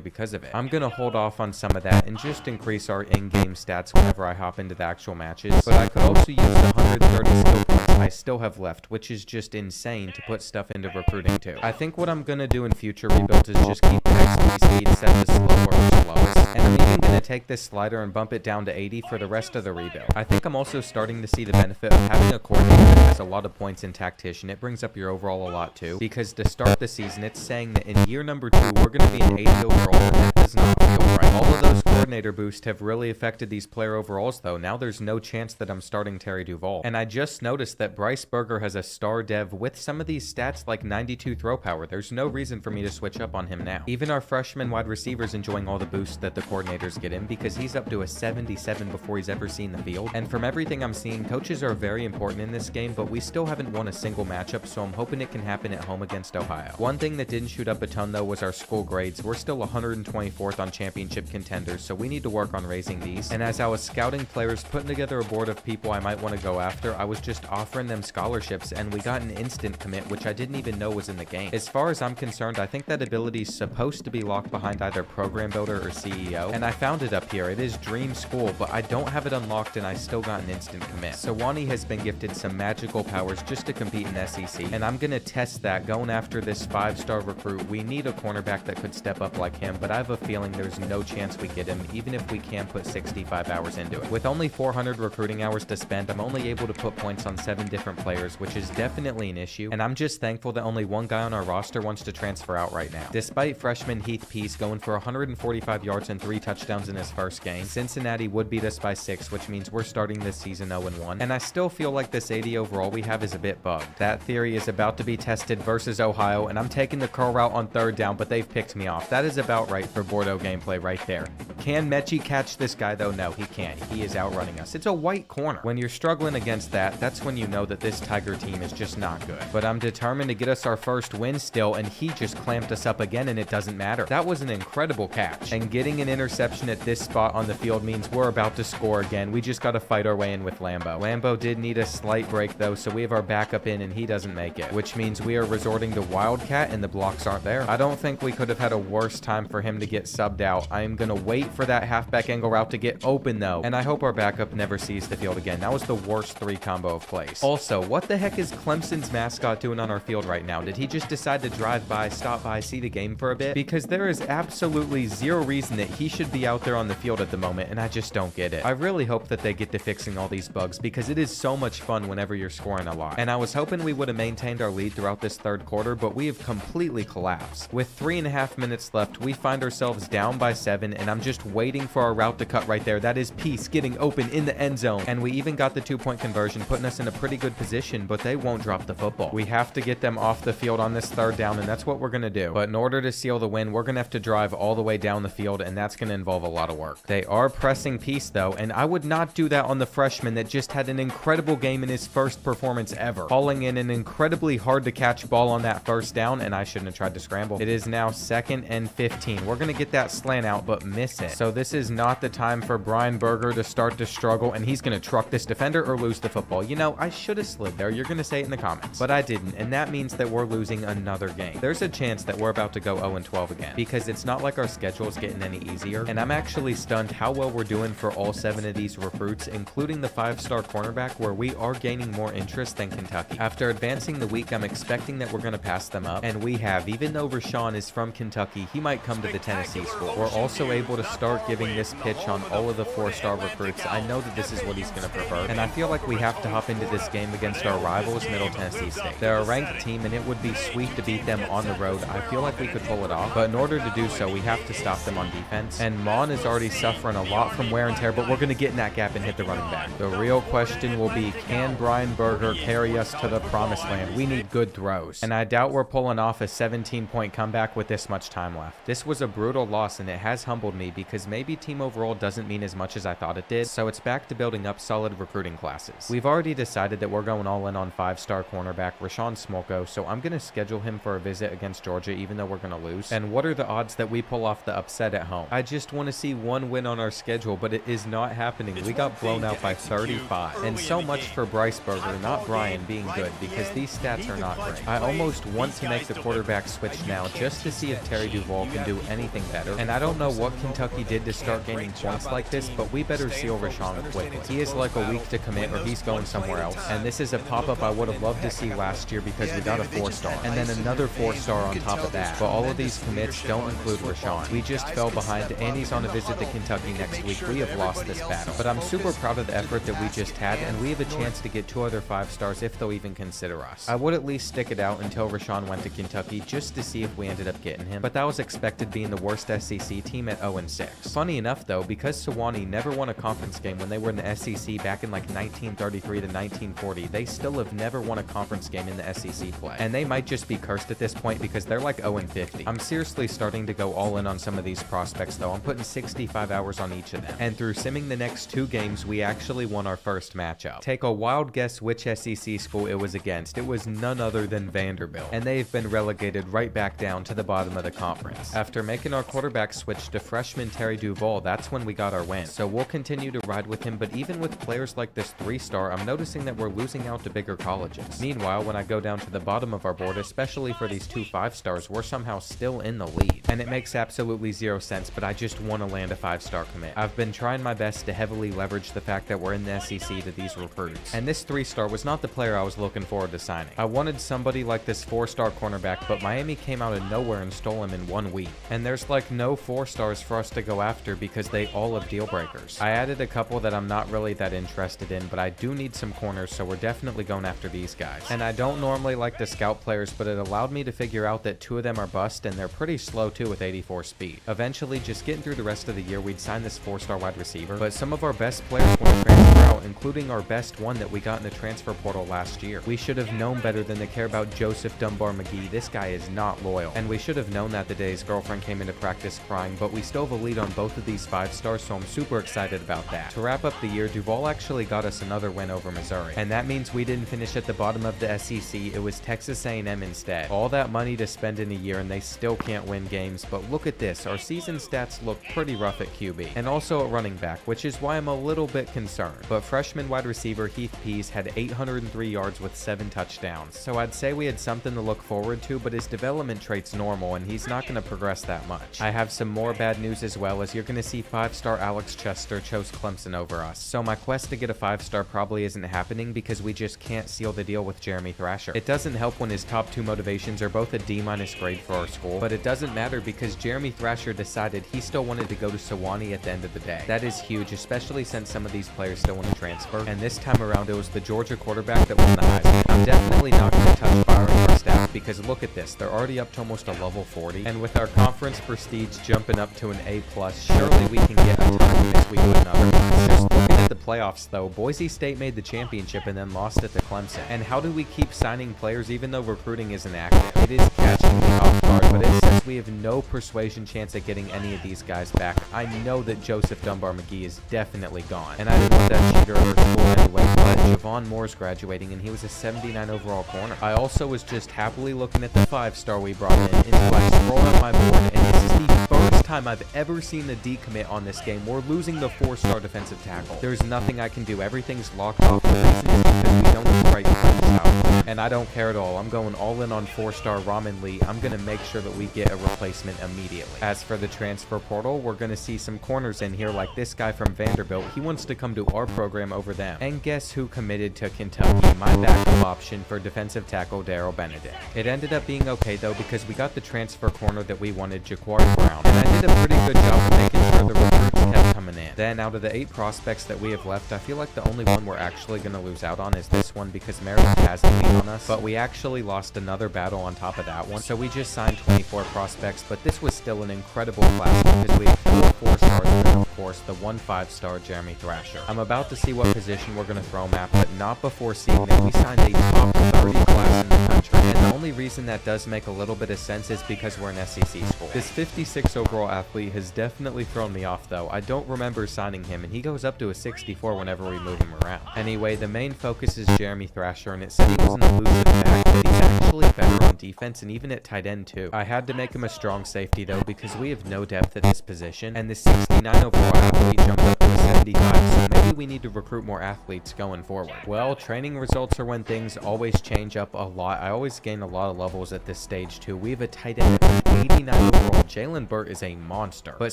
because of it. I'm gonna hold off on some of that and just increase our in-game stats whenever I hop into the actual matches, but I could also use the 130 skill points I still have left, which is just insane to put stuff into recruiting too. I think what I'm gonna do in future rebuilds is just keep the XP speed set to slow or slowest, and I'm even gonna take this slider and bump it down to 80 for the rest of the rebuild. I think I'm also starting to see the benefit of having a coordinator that has a lot of points in tactician. It brings up your overall a lot too, because to start the season, it's saying that in year number 2, we're gonna be an 80 overall, and that does not feel right. All of those coordinator boosts have really affected these player overalls though. Now there's no chance that I'm starting Terry Duval. And I just noticed that Bryce Berger has a star dev with some of these stats like 92 throw power. There's no reason for me to switch up on him now. Even our freshman wide receivers enjoying all the boosts that the coordinators get him because he's up to a 77 before he's ever seen the field. And from everything I'm seeing, coaches are very important in this game, but we still haven't won a single matchup, so I'm hoping it can happen at home against Ohio. One thing that didn't shoot up a ton though was our school grades. We're still 124th on championship contenders, so we need to work on raising these. And as I was scouting players, putting together a board of people I might want to go after, I was just offering them scholarships, and we got an instant commit, which I didn't even know was in the game. As far as I'm concerned, I think that ability is supposed to be locked behind either Program Builder or CEO, and I found it up here. It is Dream School, but I don't have it unlocked, and I still got an instant commit. Sawani has been gifted some magical powers just to compete in SEC, and I'm gonna test that going after this 5-star recruit. We need a cornerback that could step up like him, but I have a feeling there's no chance we get him, even if we can put 65 hours into it. With only 400 recruiting hours to spend, I'm only able to put points on 7 different players, which is definitely an issue, and I'm just thankful that only one guy on our roster wants to transfer out right now. Despite freshman Heath Peace going for 145 yards and 3 touchdowns in his first game, Cincinnati would beat us by 6, which means we're starting this season 0-1, and I still feel like this 80 overall we have is a bit bugged. That theory is about to be tested versus Ohio, and I'm taking the curl route on 3rd down, but they've picked me off. That is about right for Bordeaux gameplay right there. Can Mechie catch this guy though? No, he can't. He is outrunning us. It's a white corner. When you're struggling against that, that's when you know that this Tiger team is just not good. But I'm determined to get us our first win still, and he just clamped us up again, and it doesn't matter. That was an incredible catch, and getting an interception at this spot on the field means we're about to score again. We just got to fight our way in with Lambo. Lambo did need a slight break though, so we have our backup in, and he doesn't make it, which means we are resorting to Wildcat, and the blocks aren't there. I don't think we could have had a worse time for him to get subbed out. I am gonna wait for that halfback angle route to get open though, and I hope our backup never sees the field again. That was the worst 3 combo of plays. Also, what the heck is Clemson's mascot doing on our field right now? Did he just decide to drive by, stop by, see the game for a bit? Because there is absolutely zero reason that he should be out there on the field at the moment, and I just don't get it. I really hope that they get to fixing all these bugs because it is so much fun whenever you're scoring a lot. And I was hoping we would have maintained our lead throughout this 3rd quarter, but we have completely collapsed. With 3.5 minutes left, we find ourselves down by 7, and I'm just waiting for our route to cut right there. That is Peace getting open in the end zone, and we even got the 2-point conversion, putting us in a pretty good position, but they won't drop the football. We have to get them off the field on this 3rd down, and that's what we're going to do. But in order to seal the win, we're going to have to drive all the way down the field, and that's going to involve a lot of work. They are pressing Peace though, and I would not do that on the freshman that just had an incredible game in his first performance ever, hauling in an incredibly hard to catch ball on that 1st down, and I shouldn't have tried to scramble. It is now 2nd and 15. We're going to get that slant out, but miss it. So this is not the time for Brian Berger to start to struggle, and he's going to truck this defender or lose the football. You know, I should have slid there. You're going to say it in the comments, but I didn't, and that means that we're losing another game. There's a chance that we're about to go 0-12 again, because it's not like our schedule is getting any easier, and I'm actually stunned how well we're doing for all 7 of these recruits, including the 5-star cornerback, where we are gaining more interest than Kentucky. After advancing the week, I'm expecting that we're going to pass them up, and we have. Even though Rashawn is from Kentucky, he might come to the Tennessee school. We're also able to start giving this pitch on all of the 4-star recruits. I know that this is what he's going to prefer, and I feel like we have to hop into this game against our rivals, Middle Tennessee State. They're a ranked team, and it would be sweet to beat them on the road. I feel like we could pull it off, but in order to do so, we have to stop them on defense, and Mon is already suffering a lot from wear and tear, but we're going to get in that gap and hit the running back. The real question will be, can Brian Berger carry us to the promised land? We need good throws, and I doubt we're pulling off a 17-point comeback with this much time left. This was a brutal loss, and it has humbled me because because maybe team overall doesn't mean as much as I thought it did, so it's back to building up solid recruiting classes. We've already decided that we're going all in on 5-star cornerback Rashawn Smolko, so I'm going to schedule him for a visit against Georgia even though we're going to lose. And what are the odds that we pull off the upset at home? I just want to see one win on our schedule, but it is not happening. We got blown out by 35. And so much for Bryce Berger, not Brian, being good, because these stats are not great. I almost want to make the quarterback switch now just to see if Terry Duval can do anything better. And I don't know what Kentucky did to start gaining points like this, but we better seal Rashawn quickly. He is like a week to commit or he's going somewhere else. And this is a pop-up I would have loved to see last year because we got a 4-star. And then another 4-star on top of that. But all of these commits don't include Rashawn. We just fell behind and he's on a visit to Kentucky next week. We have lost this battle. But I'm super proud of the effort that we just had, and we have a chance to get 2 other 5-stars if they'll even consider us. I would at least stick it out until Rashawn went to Kentucky just to see if we ended up getting him, but that was expected being the worst SEC team at 0-6. Funny enough though, because Sewanee never won a conference game when they were in the SEC back in like 1933 to 1940, they still have never won a conference game in the SEC play. And they might just be cursed at this point because they're like 0-50. I'm seriously starting to go all in on some of these prospects though. I'm putting 65 hours on each of them. And through simming the next 2 games, we actually won our first matchup. Take a wild guess which SEC school it was against. It was none other than Vanderbilt. And they've been relegated right back down to the bottom of the conference. After making our quarterback switch to freshman Terry Duval, that's when we got our win. So we'll continue to ride with him, but even with players like this 3-star, I'm noticing that we're losing out to bigger colleges. Meanwhile, when I go down to the bottom of our board, especially for these 2 5-stars, we're somehow still in the lead. And it makes absolutely 0 sense, but I just want to land a 5-star commit. I've been trying my best to heavily leverage the fact that we're in the SEC to these recruits. And this 3-star was not the player I was looking forward to signing. I wanted somebody like this 4-star cornerback, but Miami came out of nowhere and stole him in 1 week. And there's like no 4-stars for us to go after because they all have deal breakers. I added a couple that I'm not really that interested in, but I do need some corners, so we're definitely going after these guys. And I don't normally like to scout players, but it allowed me to figure out that 2 of them are bust, and they're pretty slow too with 84 speed. Eventually, just getting through the rest of the year, we'd sign this 4-star wide receiver, but some of our best players want to transfer out, including our best one that we got in the transfer portal last year. We should have known better than to care about Joseph Dunbar McGee. This guy is not loyal. And we should have known that the day his girlfriend came into practice crying, but we still have a lead on both of these 5-stars, so I'm super excited about that. To wrap up the year, Duval actually got us another win over Missouri, and that means we didn't finish at the bottom of the SEC. It was Texas A&M instead. All that money to spend in a year and they still can't win games, but look at this. Our season stats look pretty rough at QB, and also at running back, which is why I'm a little bit concerned. But freshman wide receiver Heath Pease had 803 yards with 7 touchdowns, so I'd say we had something to look forward to, but his development trait's normal and he's not going to progress that much. I have some more bad news as well, as you're going to see 5-star Alex Chester chose Clemson over us, so my quest to get a 5-star probably isn't happening because we just can't seal the deal with Jeremy Thrasher. It doesn't help when his top 2 motivations are both a D- grade for our school, but it doesn't matter because Jeremy Thrasher decided he still wanted to go to Sewanee at the end of the day. That is huge, especially since some of these players still want to transfer, and this time around it was the Georgia quarterback that won the Heisman. I'm definitely not going to touch firing our staff because look at this, they're already up to almost a level 40, and with our conference prestige jumping up to an A+, surely we can get a ton of this we do another class. Just looking at the playoffs though, Boise State made the championship and then lost it to Clemson. And how do we keep signing players even though recruiting isn't active? It is catching me off guard, but it says we have no persuasion chance at getting any of these guys back. I know that Joseph Dunbar McGee is definitely gone, and I didn't want that cheater over school anyway, but Javon Moore's graduating and he was a 79 overall corner. I also was just happily looking at the 5-star we brought in until I scrolled up my board, and this is the first time I've ever seen the decommit on this game. We're losing the 4-star defensive tackle. There's nothing I can do. Everything's locked off. The reason is because we don't have the right defense out. And I don't care at all. I'm going all in on 4-star Ramen Lee. I'm going to make sure that we get a replacement immediately. As for the transfer portal, we're going to see some corners in here like this guy from Vanderbilt. He wants to come to our program over them. And guess who committed to Kentucky? My backup option for defensive tackle Darrell Benedict. It ended up being okay though because we got the transfer corner that we wanted, Jaquari Brown. And I did a pretty good job of making sure the recruits kept coming in. Then out of the 8 prospects that we have left, I feel like the only one we're actually going to lose out on is this one because Maryland has the lead on us, but we actually lost another battle on top of that one, so we just signed 24 prospects, but this was still an incredible class because we have 4 4-stars and then of course the 1 5-star Jeremy Thrasher. I'm about to see what position we're going to throw him at, but not before seeing that we signed a top 30 class in the country, and the only reason that does make a little bit of sense is because we're an SEC school. This 56 overall athlete has definitely thrown me off though. I don't remember signing him, and he goes up to a 64 whenever we move him around. Anyway, the main focus is Jeremy Thrasher, and it said he was an elusive back, but he's actually better on defense and even at tight end too. I had to make him a strong safety though because we have no depth at this position, and the 69 overall athlete jumped up to a 75, so maybe we need to recruit more athletes going forward. Well, training results are when things always change up a lot. I always gain a lot of levels at this stage too. We have a tight end at an 89 overall. Jalen Burt is a monster, but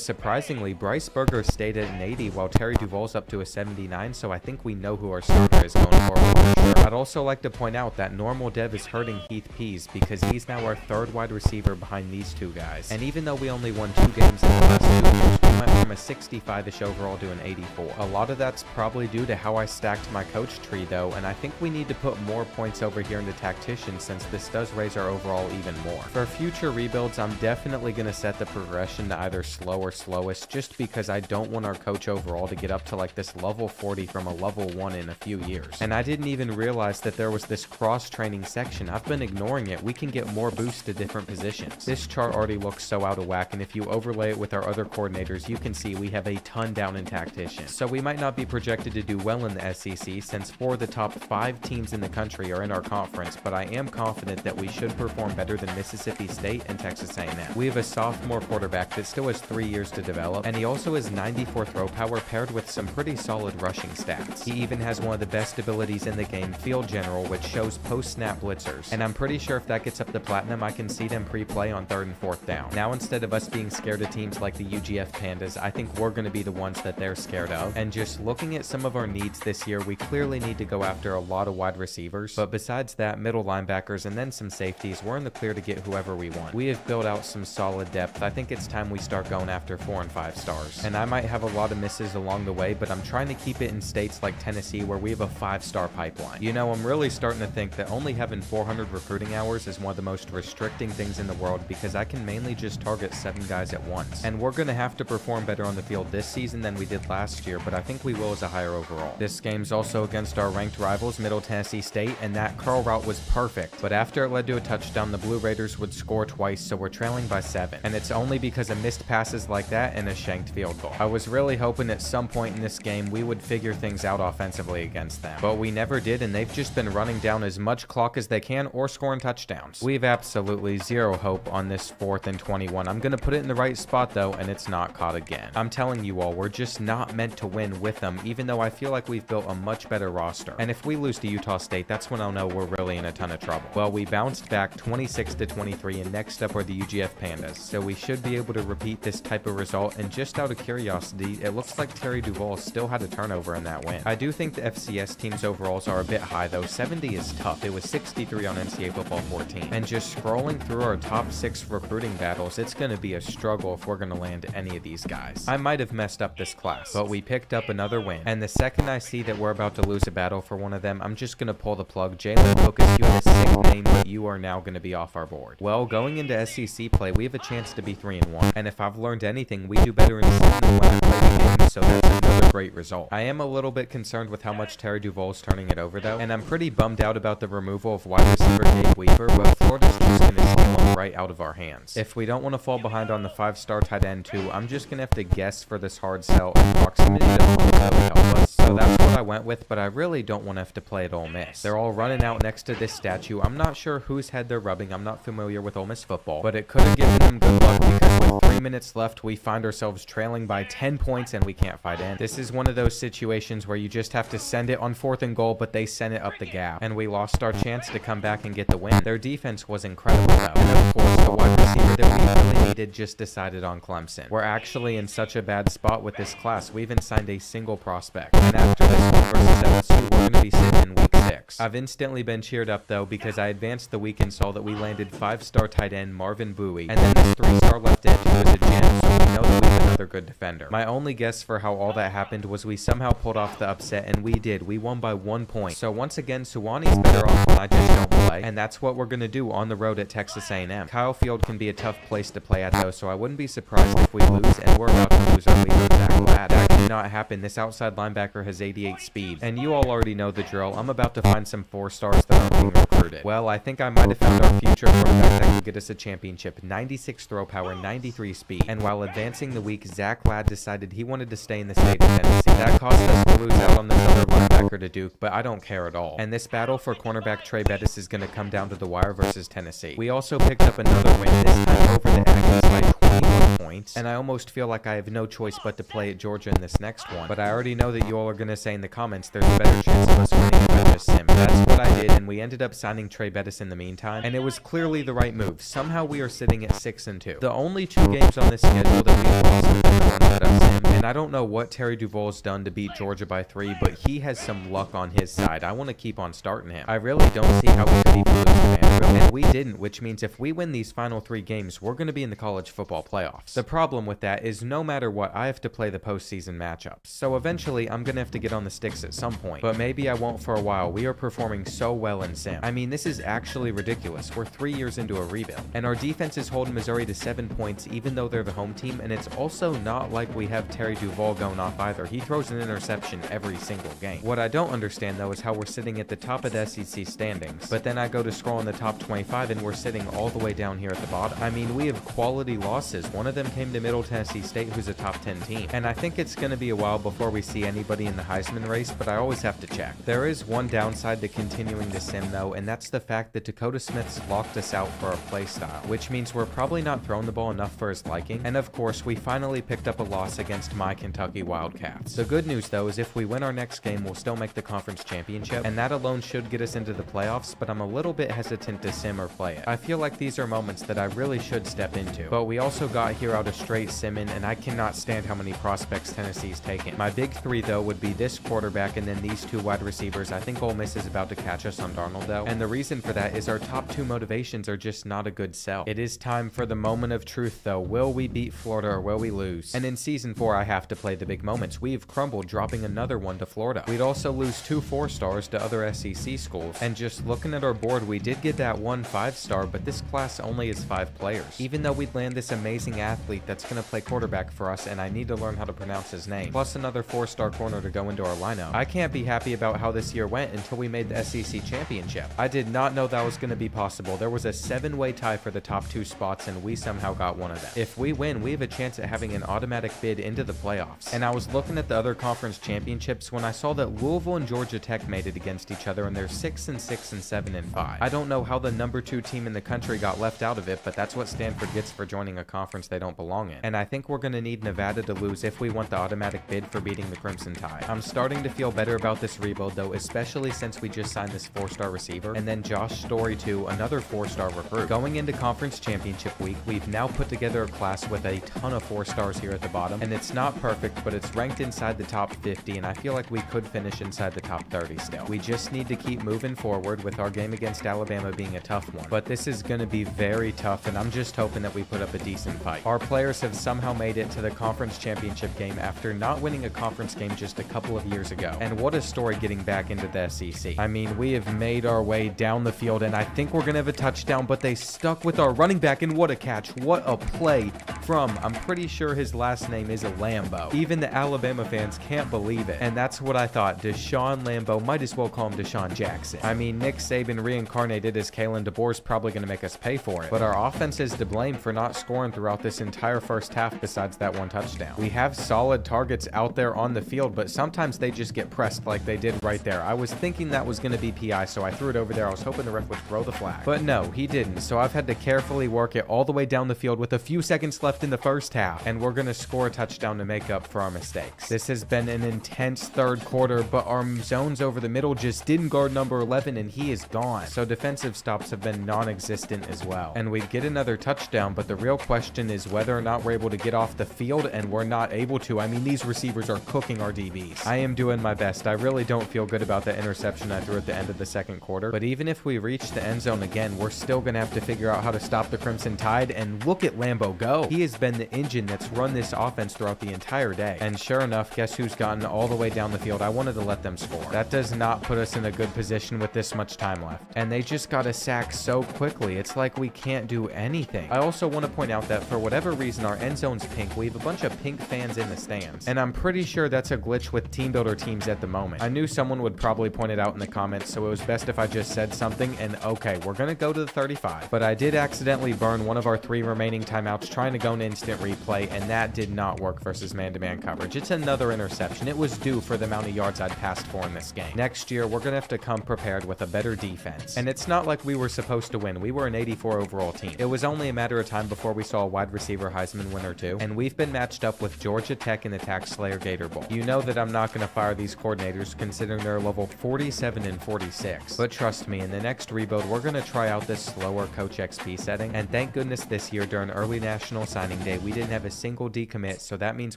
surprisingly, Bryce Berger stayed at an 80 while Terry Duval's up to a 79, so I think we know who our starter is going forward for sure. I'd also like to point out that normal dev is hurting Heath Pease because he's now our 3rd wide receiver behind these 2 guys, and even though we only won 2 games in the last 2 years, we went from a 65-ish overall to an 84. A lot of that's probably due to how I stacked my coach tree though, and I think we need to put more points over here into tactician since this does raise our overall even more. For future rebuilds, I'm definitely going to set the progression to either slow or slowest just because I don't want our coach overall to get up to like this level 40 from a level 1 in a few years. And I didn't even realize that there was this cross-training section. I've been ignoring it. We can get more boosts to different positions. This chart already looks so out of whack, and if you overlay it with our other coordinators, you can see we have a ton down in tactician. So we might not be projected to do well in the SEC since 4 of the top 5 teams in the country are in our conference, but I am confident that we should perform better than Mississippi State and Texas A&M. We have a sophomore quarterback that still has 3 years to develop, and he also has 94 throw power paired with some pretty solid rushing stats. He even has one of the best abilities in the game, Field General, which shows post-snap blitzers, and I'm pretty sure if that gets up to platinum, I can see them pre-play on 3rd and 4th down. Now instead of us being scared of teams like the UGF Pandas, I think we're going to be the ones that they're scared of, and just looking at some of our needs this year, we clearly need to go after a lot of wide receivers, but besides that, middle linebackers and then some safeties, we're in the clear to get whoever we want. We have built out some solid depth. I think it's time we start going after 4 and 5 stars, and I might have a lot of misses along the way, but I'm trying to keep it in states like Tennessee where we have a 5-star pipeline. You know, I'm really starting to think that only having 400 recruiting hours is one of the most restricting things in the world because I can mainly just target 7 guys at once, and we're going to have to perform better on the field this season than we did last year, but I think we will as a higher overall. This game's also against our ranked rivals, Middle Tennessee State, and that curl route was perfect, but after it led to a touchdown, the Blue Raiders would score twice, so we're trailing by 7, and it's only because of missed passes like that and a shanked field goal. I was really hoping at some point in this game we would figure things out offensively against them, but we never did, and they've just been running down as much clock as they can or scoring touchdowns. We've absolutely zero hope on this 4th and 21. I'm going to put it in the right spot though, and it's not caught again. I'm telling you all, we're just not meant to win with them, even though I feel like we've built a much better roster, and if we lose to Utah State, that's when I'll know we're really in a ton of trouble. Well, we bounced back 26-23, and next up are the UGF Pandas, so we should be able to repeat this type of result, and just out of curiosity, it looks like Terry Duval still had a turnover in that win. I do think the FCS team's overalls are a bit high though. 70 is tough. It was 63 on NCAA Football 14, and just scrolling through our top 6 recruiting battles, it's going to be a struggle if we're going to land any of these guys. I might have messed up this class, but we picked up another win, and the second I see that we're about to lose a battle for one of them, I'm just going to pull the plug. Jalen Lucas, you had a sick name, but you are now going to be off our board. Well, going into SEC play, we have a chance to be 3-1, and if I've learned anything, we do better in season than when I play the game, so that's another great result. I am a little bit concerned with how much Terry Duval's turning it over though, and I'm pretty bummed out about the removal of wide receiver Gabe Weaver, but Florida's just going to steal him right out of our hands. If we don't want to fall behind on the 5-star tight end too, I'm just going to have to guess for this hard sell, and proximity doesn't really help us, so that's what I went with, but I really don't want to have to play at Ole Miss. They're all running out next to this statue. I'm not sure whose head they're rubbing. I'm not familiar with Ole Miss football, but it could have given them good luck because with 3 minutes left, we find ourselves trailing by 10 points and we can't fight in. This is one of those situations where you just have to send it on 4th and goal, but they sent it up the gap, and we lost our chance to come back and get the win. Their defense was incredible though, and of course the wide wide receiver that we really needed just decided on Clemson. We're actually in such a bad spot with this class, we haven't signed a single prospect. And after this one versus LSU, we're going to be sitting in week 6. I've instantly been cheered up though because I advanced the week and saw that we landed 5-star tight end Marvin Bowie, and then this 3-star left end who is a gem, so we know that we have another good defender. My only guess for how all that happened was we somehow pulled off the upset, and we did. We won by 1 point. So once again, Suwannee better off when I just don't play, and that's what we're going to do on the road at Texas A&M. Kyle Field can be a tough place to play at though, so I wouldn't be surprised if we lose, and we're about to lose our leader, Zach Ladd. That cannot happen. This outside linebacker has 88 speed, and you all already know the drill. I'm about to find some 4-stars that aren't being recruited. Well, I think I might have found our future quarterback that could get us a championship. 96 throw power, 93 speed, and while advancing the week, Zach Ladd decided he wanted to stay in the state of Tennessee. That caused us to lose out on this other linebacker to Duke, but I don't care at all. And this battle for cornerback Trey Bettis is going to come down to the wire versus Tennessee. We also picked up another win, this time over the Aggies by 21 points, and I almost feel like I have no choice but to play at Georgia in this next one. But I already know that you all are going to say in the comments there's a better chance of us winning if I just sim. That's what I did, and we ended up signing Trey Bettis in the meantime, and it was clearly the right move. Somehow we are sitting at 6-2. The only 2 games on this schedule that we lost have been the ones that I've simmed, and I don't know what Terry Duval's done to beat Georgia by 3, but he has some luck on his side. I want to keep on starting him. I really don't see how we could even lose to Vanderbilt, and we didn't, which means if we win these final 3 games, we're going to be in the college football playoffs. The problem with that is no matter what, I have to play the postseason matchups. So eventually, I'm going to have to get on the sticks at some point, but maybe I won't for a while. We are performing so well in sim. I mean, this is actually ridiculous. We're 3 years into a rebuild, and our defense is holding Missouri to 7 points even though they're the home team, and it's also not like we have Terry Duval going off either. He throws an interception every single game. What I don't understand though is how we're sitting at the top of the SEC standings, but then I go to scroll in the top 25 and we're sitting all the way down here at the bottom. I mean, we have quality losses. One of them came to Middle Tennessee State, who's a top 10 team, and I think it's going to be a while before we see anybody in the Heisman race, but I always have to check. There is one downside to continuing to sim though, and that's the fact that Dakota Smith's locked us out for our play style, which means we're probably not throwing the ball enough for his liking, and of course we finally picked up a loss against my Kentucky Wildcats. The good news though is if we win our next game, we'll still make the conference championship, and that alone should get us into the playoffs, but I'm a little bit hesitant to sim or play it. I feel like these are moments that I really should step into, but we also got here out of straight simming, and I cannot stand how many prospects Tennessee's taken. My big 3 though would be this quarterback and then these 2 wide receivers. I think Ole Miss is about to catch us on Darnold though, and the reason for that is our top 2 motivations are just not a good sell. It is time for the moment of truth though. Will we beat Florida or will we lose? And in season 4 I have to play the big moments. We've crumbled, dropping another one to Florida. We'd also lose 2 4-stars to other SEC schools, and just looking at our board, we did get that 1 5-star, but this class only is 5 players. Even though we'd land this amazing athlete that's going to play quarterback for us, and I need to learn how to pronounce his name, plus another 4-star corner to go into our lineup. I can't be happy about how this year went until we made the SEC championship. I did not know that was going to be possible. There was a 7-way tie for the top 2 spots, and we somehow got one of them. If we win, we have a chance at having an automatic bid into the playoffs. And I was looking at the other conference championships when I saw that Louisville and Georgia Tech made it against each other, and they're 6-6 and 7-5. I don't know how the number 2 team in the country got left out of it, but that's what Stanford gets for joining a conference they don't belong in. And I think we're going to need Nevada to lose if we want the automatic bid for beating the Crimson Tide. I'm starting to feel better about this rebuild though, especially since we just signed this 4-star receiver, and then Josh Story too, another 4-star recruit. Going into conference championship week, we've now put together a class with a ton of 4-stars here at the bottom, and it's not perfect, but it's ranked inside the top 50, and I feel like we could finish inside the top 30 still. We just need to keep moving forward, with our game against Alabama being a tough one, but this is going to be very tough, and I'm just hoping that we put up a decent fight. Our players have somehow made it to the conference championship game after not winning a conference game just a couple of years ago, and what a story getting back into the SEC. I mean, we have made our way down the field, and I think we're going to have a touchdown, but they stuck with our running back, and what a catch. What a play from, I'm pretty sure his last name is a Lambo. Even the Alabama fans can't believe it, and that's what I thought. Deshaun Lambo, might as well call him Deshaun Jackson. I mean, Nick Saban reincarnated as Kalen DeBoer's probably going to make us pay for it, but our offense is to blame for not scoring throughout this entire first half besides that 1 touchdown. We have solid targets out there on the field, but sometimes they just get pressed like they did right there. I was thinking that was going to be PI, so I threw it over there. I was hoping the ref would throw the flag, but no, he didn't, so I've had to carefully work it all the way down the field with a few seconds left in the first half, and we're going to score a touchdown to make up for our mistakes. This has been an intense third quarter, but our zones over the middle just didn't guard number 11, and he is gone. So defensive stops have have been non-existent as well. And we'd get another touchdown, but the real question is whether or not we're able to get off the field, and we're not able to. I mean, these receivers are cooking our DBs. I am doing my best. I really don't feel good about the interception I threw at the end of the second quarter, but even if we reach the end zone again, we're still going to have to figure out how to stop the Crimson Tide, and look at Lambeau go. He has been the engine that's run this offense throughout the entire day, and sure enough, guess who's gotten all the way down the field? I wanted to let them score. That does not put us in a good position with this much time left, and they just got a sack so quickly. It's like we can't do anything. I also want to point out that for whatever reason, our end zone's pink. We have a bunch of pink fans in the stands, and I'm pretty sure that's a glitch with team builder teams at the moment. I knew someone would probably point it out in the comments, so it was best if I just said something. And okay, we're gonna go to the 35, but I did accidentally burn one of our 3 remaining timeouts trying to go an instant replay, and that did not work versus man-to-man coverage. It's another interception. It was due for the amount of yards I'd passed for in this game. Next year, we're gonna have to come prepared with a better defense, and it's not like we were supposed to win. We were an 84 overall team. It was only a matter of time before we saw a wide receiver Heisman winner too, and we've been matched up with Georgia Tech in the Tax Slayer Gator Bowl. You know that I'm not going to fire these coordinators considering they're level 47 and 46, but trust me, in the next rebuild, we're going to try out this slower Coach XP setting, and thank goodness this year during early National Signing Day, we didn't have a single decommit, so that means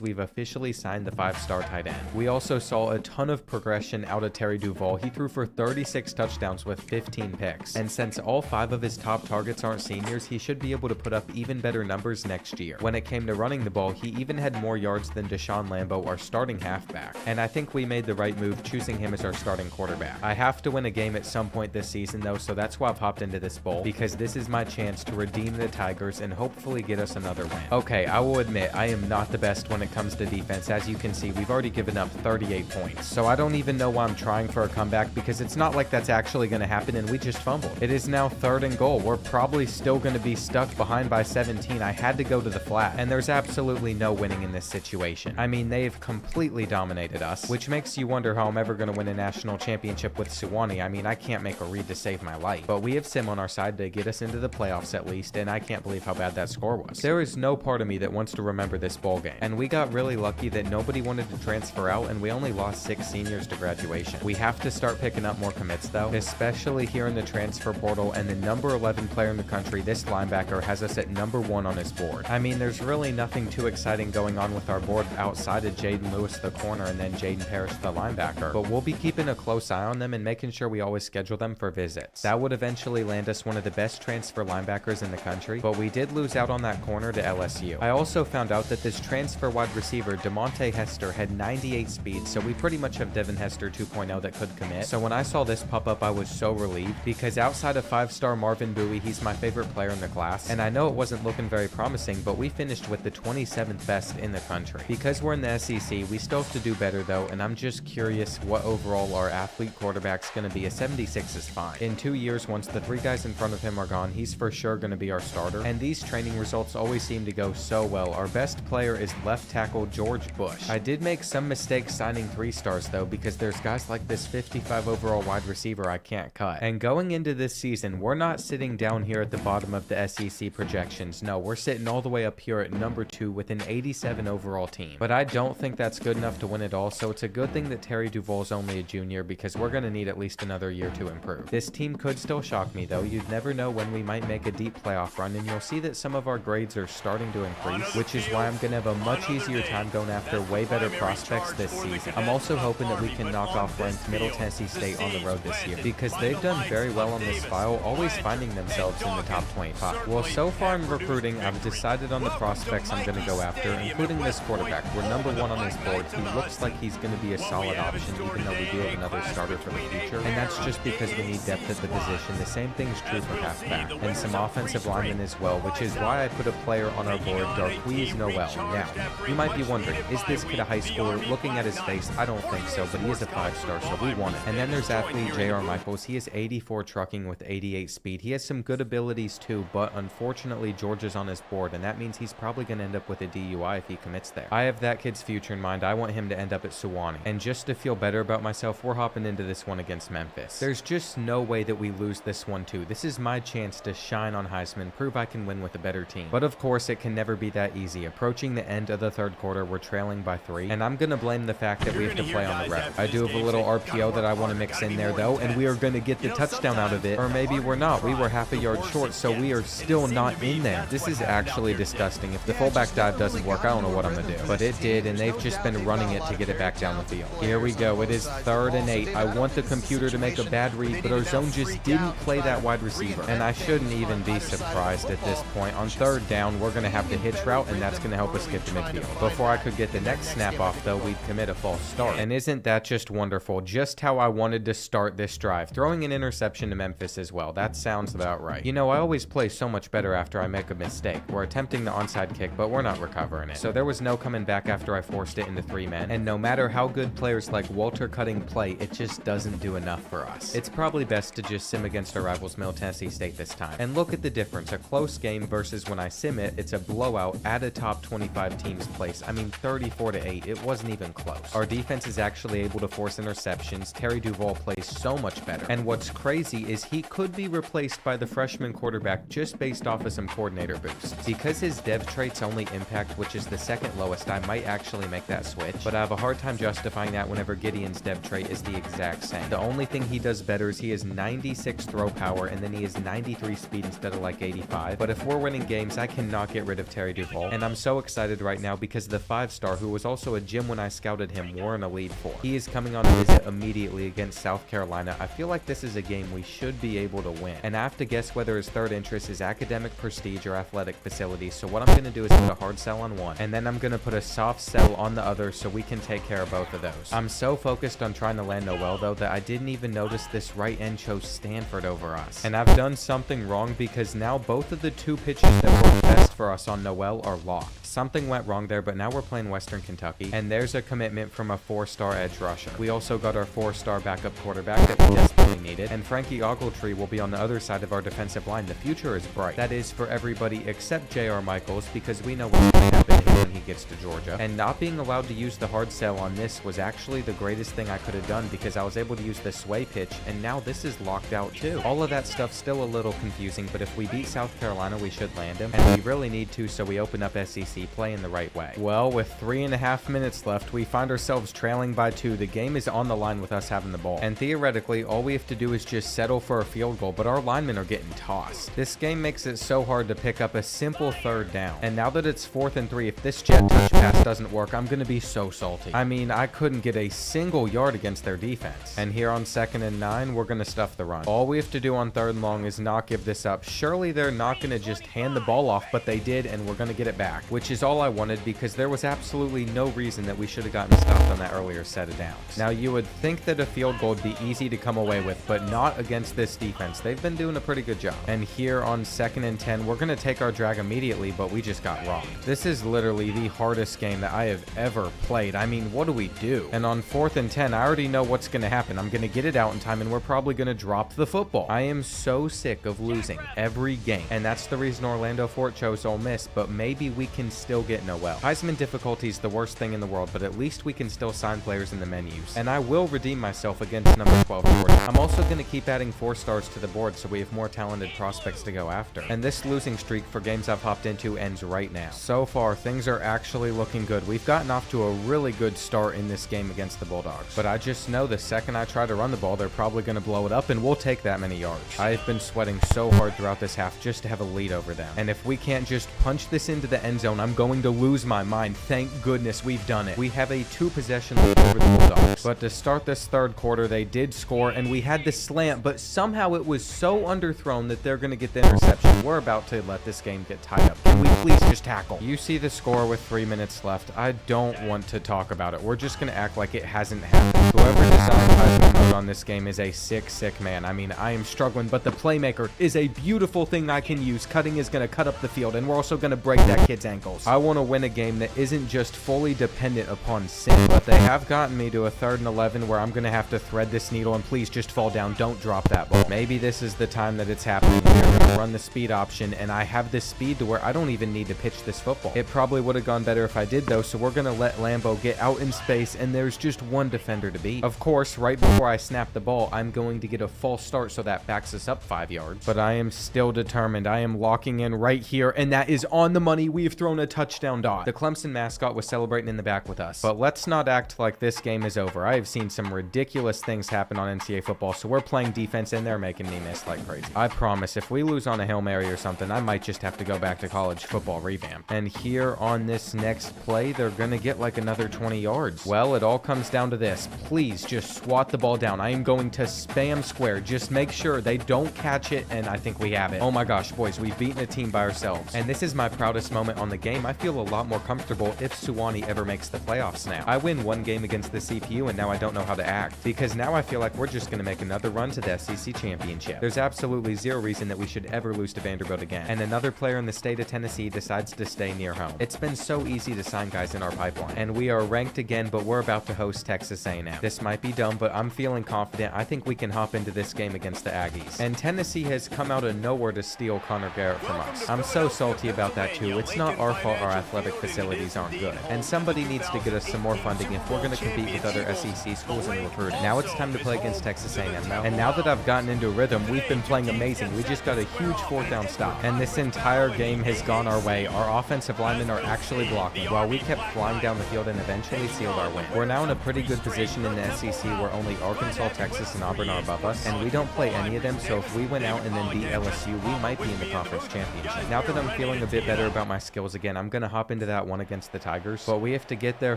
we've officially signed the 5-star tight end. We also saw a ton of progression out of Terry Duval. He threw for 36 touchdowns with 15 picks, and since all 5 of his top targets aren't seniors, he should be able to put up even better numbers next year. When it came to running the ball, he even had more yards than Deshaun Lambeau, our starting halfback, and I think we made the right move choosing him as our starting quarterback. I have to win a game at some point this season though, so that's why I've hopped into this bowl, because this is my chance to redeem the Tigers and hopefully get us another win. Okay, I will admit, I am not the best when it comes to defense. As you can see, we've already given up 38 points, so I don't even know why I'm trying for a comeback, because it's not like that's actually going to happen, and we just fumbled. It is now 3rd and goal. We're probably still going to be stuck behind by 17. I had to go to the flat, and there's absolutely no winning in this situation. I mean, they've completely dominated us, which makes you wonder how I'm ever going to win a national championship with Sewanee. I mean, I can't make a read to save my life, but we have Sim on our side to get us into the playoffs at least, and I can't believe how bad that score was. There is no part of me that wants to remember this bowl game, and we got really lucky that nobody wanted to transfer out, and we only lost 6 seniors to graduation. We have to start picking up more commits though, especially here in the transfer portal, and the number 11 player in the country, this linebacker, has us at number 1 on his board. I mean, there's really nothing too exciting going on with our board outside of Jaden Lewis, the corner, and then Jaden Parrish, the linebacker, but we'll be keeping a close eye on them and making sure we always schedule them for visits. That would eventually land us one of the best transfer linebackers in the country, but we did lose out on that corner to LSU. I also found out that this transfer wide receiver, DeMonte Hester, had 98 speed, so we pretty much have Devin Hester 2.0 that could commit. So when I saw this pop up, I was so relieved, because outside of 5-star Marvin Bowie, he's my favorite player in the class, and I know it wasn't looking very promising, but we finished with the 27th best in the country. Because we're in the SEC, we still have to do better though, and I'm just curious what overall our athlete quarterback's going to be. A 76 is fine. In 2 years, once the 3 guys in front of him are gone, he's for sure going to be our starter, and these training results always seem to go so well. Our best player is left tackle George Bush. I did make some mistakes signing 3-stars though, because there's guys like this 55 overall wide receiver I can't cut. And going into this season, we're not sitting down here at the bottom of the SEC projections. No, we're sitting all the way up here at number 2 with an 87 overall team. But I don't think that's good enough to win it all, so it's a good thing that Terry Duval's only a junior, because we're going to need at least another year to improve. This team could still shock me though. You'd never know when we might make a deep playoff run, and you'll see that some of our grades are starting to increase, which is why I'm going to have a much easier time going after way better prospects this season. I'm also hoping that we can knock off ranked Middle Tennessee State on the road this year, because they've done very well on this file, always finding themselves in the top 25. Well, so far in recruiting, I've decided on the prospects I'm going to go after, including this quarterback. We're number 1 on his board. He looks like he's going to be a solid option, even though we do have another starter for the future, and that's just because we need depth at the position. The same thing's true for halfback, and some offensive linemen as well, which is why I put a player on our board, Darquise Noel. Now, you might be wondering, is this kid a high schooler? Looking at his face, I don't think so, but he is a 5-star, so we want it. And then there's athlete J.R. Michaels. He is 84 trucking with 88 speed. He has some good abilities too, but unfortunately George is on his board, and that means he's probably going to end up with a DUI if he commits there. I have that kid's future in mind. I want him to end up at Sewanee. And just to feel better about myself, we're hopping into this one against Memphis. There's just no way that we lose this one too. This is my chance to shine on Heisman, prove I can win with a better team. But of course, it can never be that easy. Approaching the end of the 3rd quarter, we're trailing by 3, and I'm going to blame the fact that we have to play on the road. I do have a little RPO that I want to mix in there though, and we are going to get the touchdown out of it, or maybe maybe we're not. We were half a yard short, so we are still not in there. This is actually disgusting. If the fullback dive doesn't work, I don't know what I'm going to do. But it did, and they've just been running it to get it back down the field. Here we go. It is 3rd and 8. I want the computer to make a bad read, but our zone just didn't play that wide receiver. And I shouldn't even be surprised at this point. On 3rd down, we're going to have the hitch route, and that's going to help us get to midfield. Before I could get the next snap off, though, we'd commit a false start. And isn't that just wonderful? Just how I wanted to start this drive. Throwing an interception to Memphis as well. That sounds about right. You know, I always play so much better after I make a mistake. We're attempting the onside kick, but we're not recovering it. So there was no coming back after I forced it into 3 men. And no matter how good players like Walter Cutting play, it just doesn't do enough for us. It's probably best to just sim against our rivals Middle Tennessee State this time. And look at the difference. A close game versus when I sim it, it's a blowout at a top 25 team's place. I mean, 34-8. It wasn't even close. Our defense is actually able to force interceptions. Terry Duval plays so much better. And what's crazy is he could be replaced by the freshman quarterback just based off of some coordinator boosts. Because his dev traits only impact, which is the 2nd lowest, I might actually make that switch, but I have a hard time justifying that whenever Gideon's dev trait is the exact same. The only thing he does better is he has 96 throw power, and then he has 93 speed instead of like 85. But if we're winning games, I cannot get rid of Terry Duval. And I'm so excited right now because the 5-star, who was also a gym when I scouted him, wore in a lead for. He is coming on a visit immediately against South Carolina. I feel like this is a game we should be able to win. And I have to guess whether his 3rd interest is academic prestige or athletic facilities. So what I'm going to do is put a hard sell on one, and then I'm going to put a soft sell on the other so we can take care of both of those. I'm so focused on trying to land Noel, though, that I didn't even notice this right end chose Stanford over us. And I've done something wrong because now both of the 2 pitches that work best for us on Noel are locked. Something went wrong there, but now we're playing Western Kentucky, and there's a commitment from a 4-star edge rusher. We also got our 4-star backup quarterback that we desperately needed, and Frankie Ogletree will be on the other side of our defensive line. The future is bright. That is for everybody except J.R. Michaels, because we know what's going to happen to him when he gets to Georgia. And not being allowed to use the hard sell on this was actually the greatest thing I could have done, because I was able to use the sway pitch, and now this is locked out too. All of that stuff's still a little confusing, but if we beat South Carolina, we should land him, and we really need to, so we open up SEC play in the right way. Well, with 3.5 minutes left, we find ourselves trailing by 2. The game is on the line with us having the ball, and theoretically, all we have to do is just settle for a field goal, but our linemen are getting tossed. This game makes it so hard to pick up a simple 3rd down, and now that it's 4th and 3, if this jet touch pass doesn't work, I'm gonna be so salty. I mean, I couldn't get a single yard against their defense, and here on 2nd and 9, we're gonna stuff the run. All we have to do on 3rd and long is not give this up. Surely they're not gonna just hand the ball off, but they did, and we're gonna get it back, which is all I wanted, because there was absolutely no reason that we should have gotten stopped on that earlier set of downs. Now, you would think that a field goal would be easy to come away with, but not against this defense. They've been doing a pretty good job. And here on 2nd and 10, we're going to take our drag immediately, but we just got rocked. This is literally the hardest game that I have ever played. I mean, what do we do? And on 4th and 10, I already know what's going to happen. I'm going to get it out in time, and we're probably going to drop the football. I am so sick of losing every game, and that's the reason Orlando Fort chose Ole Miss, but maybe we can still get Noel. Heisman difficulty is the worst thing in the world, but at least we can still sign players in the menus. And I will redeem myself against number 12 Georgia. I'm also going to keep adding 4-stars to the board so we have more talented prospects to go after. And this losing streak for games I've hopped into ends right now. So far, things are actually looking good. We've gotten off to a really good start in this game against the Bulldogs. But I just know the second I try to run the ball, they're probably going to blow it up, and we'll take that many yards. I've been sweating so hard throughout this half just to have a lead over them. And if we can't just punch this into the end zone, I'm going to lose my mind. Thank goodness we've done it. We have a 2-possession lead over the Bulldogs. But to start this 3rd quarter, they did score, and we had the slant, but somehow it was so underthrown that they're going to get the interception. We're about to let this game get tied up. Can we please just tackle? You see the score with 3 minutes left. I don't want to talk about it. We're just going to act like it hasn't happened. Whoever designed Heisman mode on this game is a sick man. I mean, I am struggling, but the playmaker is a beautiful thing I can use. Cutting is going to cut up the field, and we're also going to break that kid's ankles. I want to win a game that isn't just fully dependent upon sim, but they have gotten me to a 3rd and 11 where I'm going to have to thread this needle, and please just fall down. Don't drop that ball. Maybe this is the time that it's happening. We're going to run the speed option, and I have this speed to where I don't even need to pitch this football. It probably would have gone better if I did, though, so we're going to let Lambo get out in space, and there's just one defender to beat. Of course, right before I snap the ball, I'm going to get a false start, so that backs us up 5 yards. But I am still determined. I am locking in right here, and that is on the money. We've thrown a touchdown dot. The Clemson mascot was celebrating in the back with us. But let's not act like this game is over. I have seen some ridiculous things happen on NCAA football, so we're playing defense, and they're making me miss like crazy. I promise, if we lose on a Hail Mary or something, I might just have to go back to college football revamp. And here on this next play, they're gonna get like another 20 yards. Well, it all comes down to this. Please just swat the ball down. I am going to spam square. Just make sure they don't catch it, and I think we have it. Oh my gosh, boys, we've beaten a team by ourselves. And this is my proudest moment on the game. I feel a lot more comfortable if Sewanee ever makes the playoffs now. I win one game against the CPU, and now I don't know how to act, because now I feel like we're just gonna make another run to the SEC championship. There's absolutely zero reason that we should ever lose to Vanderbilt again. And another player in the state of Tennessee decides to stay near home. It's been so easy to sign guys in our pipeline, and we are ranked again, but we're about to host Texas A&M. This might be dumb, but I'm feeling confident. I think we can hop into this game against the Aggies. And Tennessee has come out of nowhere to steal Connor Garrett from us. I'm so salty about that too. It's not our fault our athletic facilities aren't good, and somebody needs to get us some more funding if we're going to compete with other SEC schools in recruiting. Now it's time to play against Texas A&M though, and now that I've gotten into a rhythm, we've been playing amazing. We just got a huge 4th down stop, and this entire game has gone our way. Our offensive linemen are actually blocking, while we kept flying down the field and eventually sealed our win. We're now in a pretty good position in the SEC where only Arkansas, Texas, and Auburn are above us, and we don't play any of them, so if we went out and then beat LSU, we might be in the conference championship. Now that I'm feeling a bit better about my skills again, I'm going to hop into that one against the Tigers, but we have to get there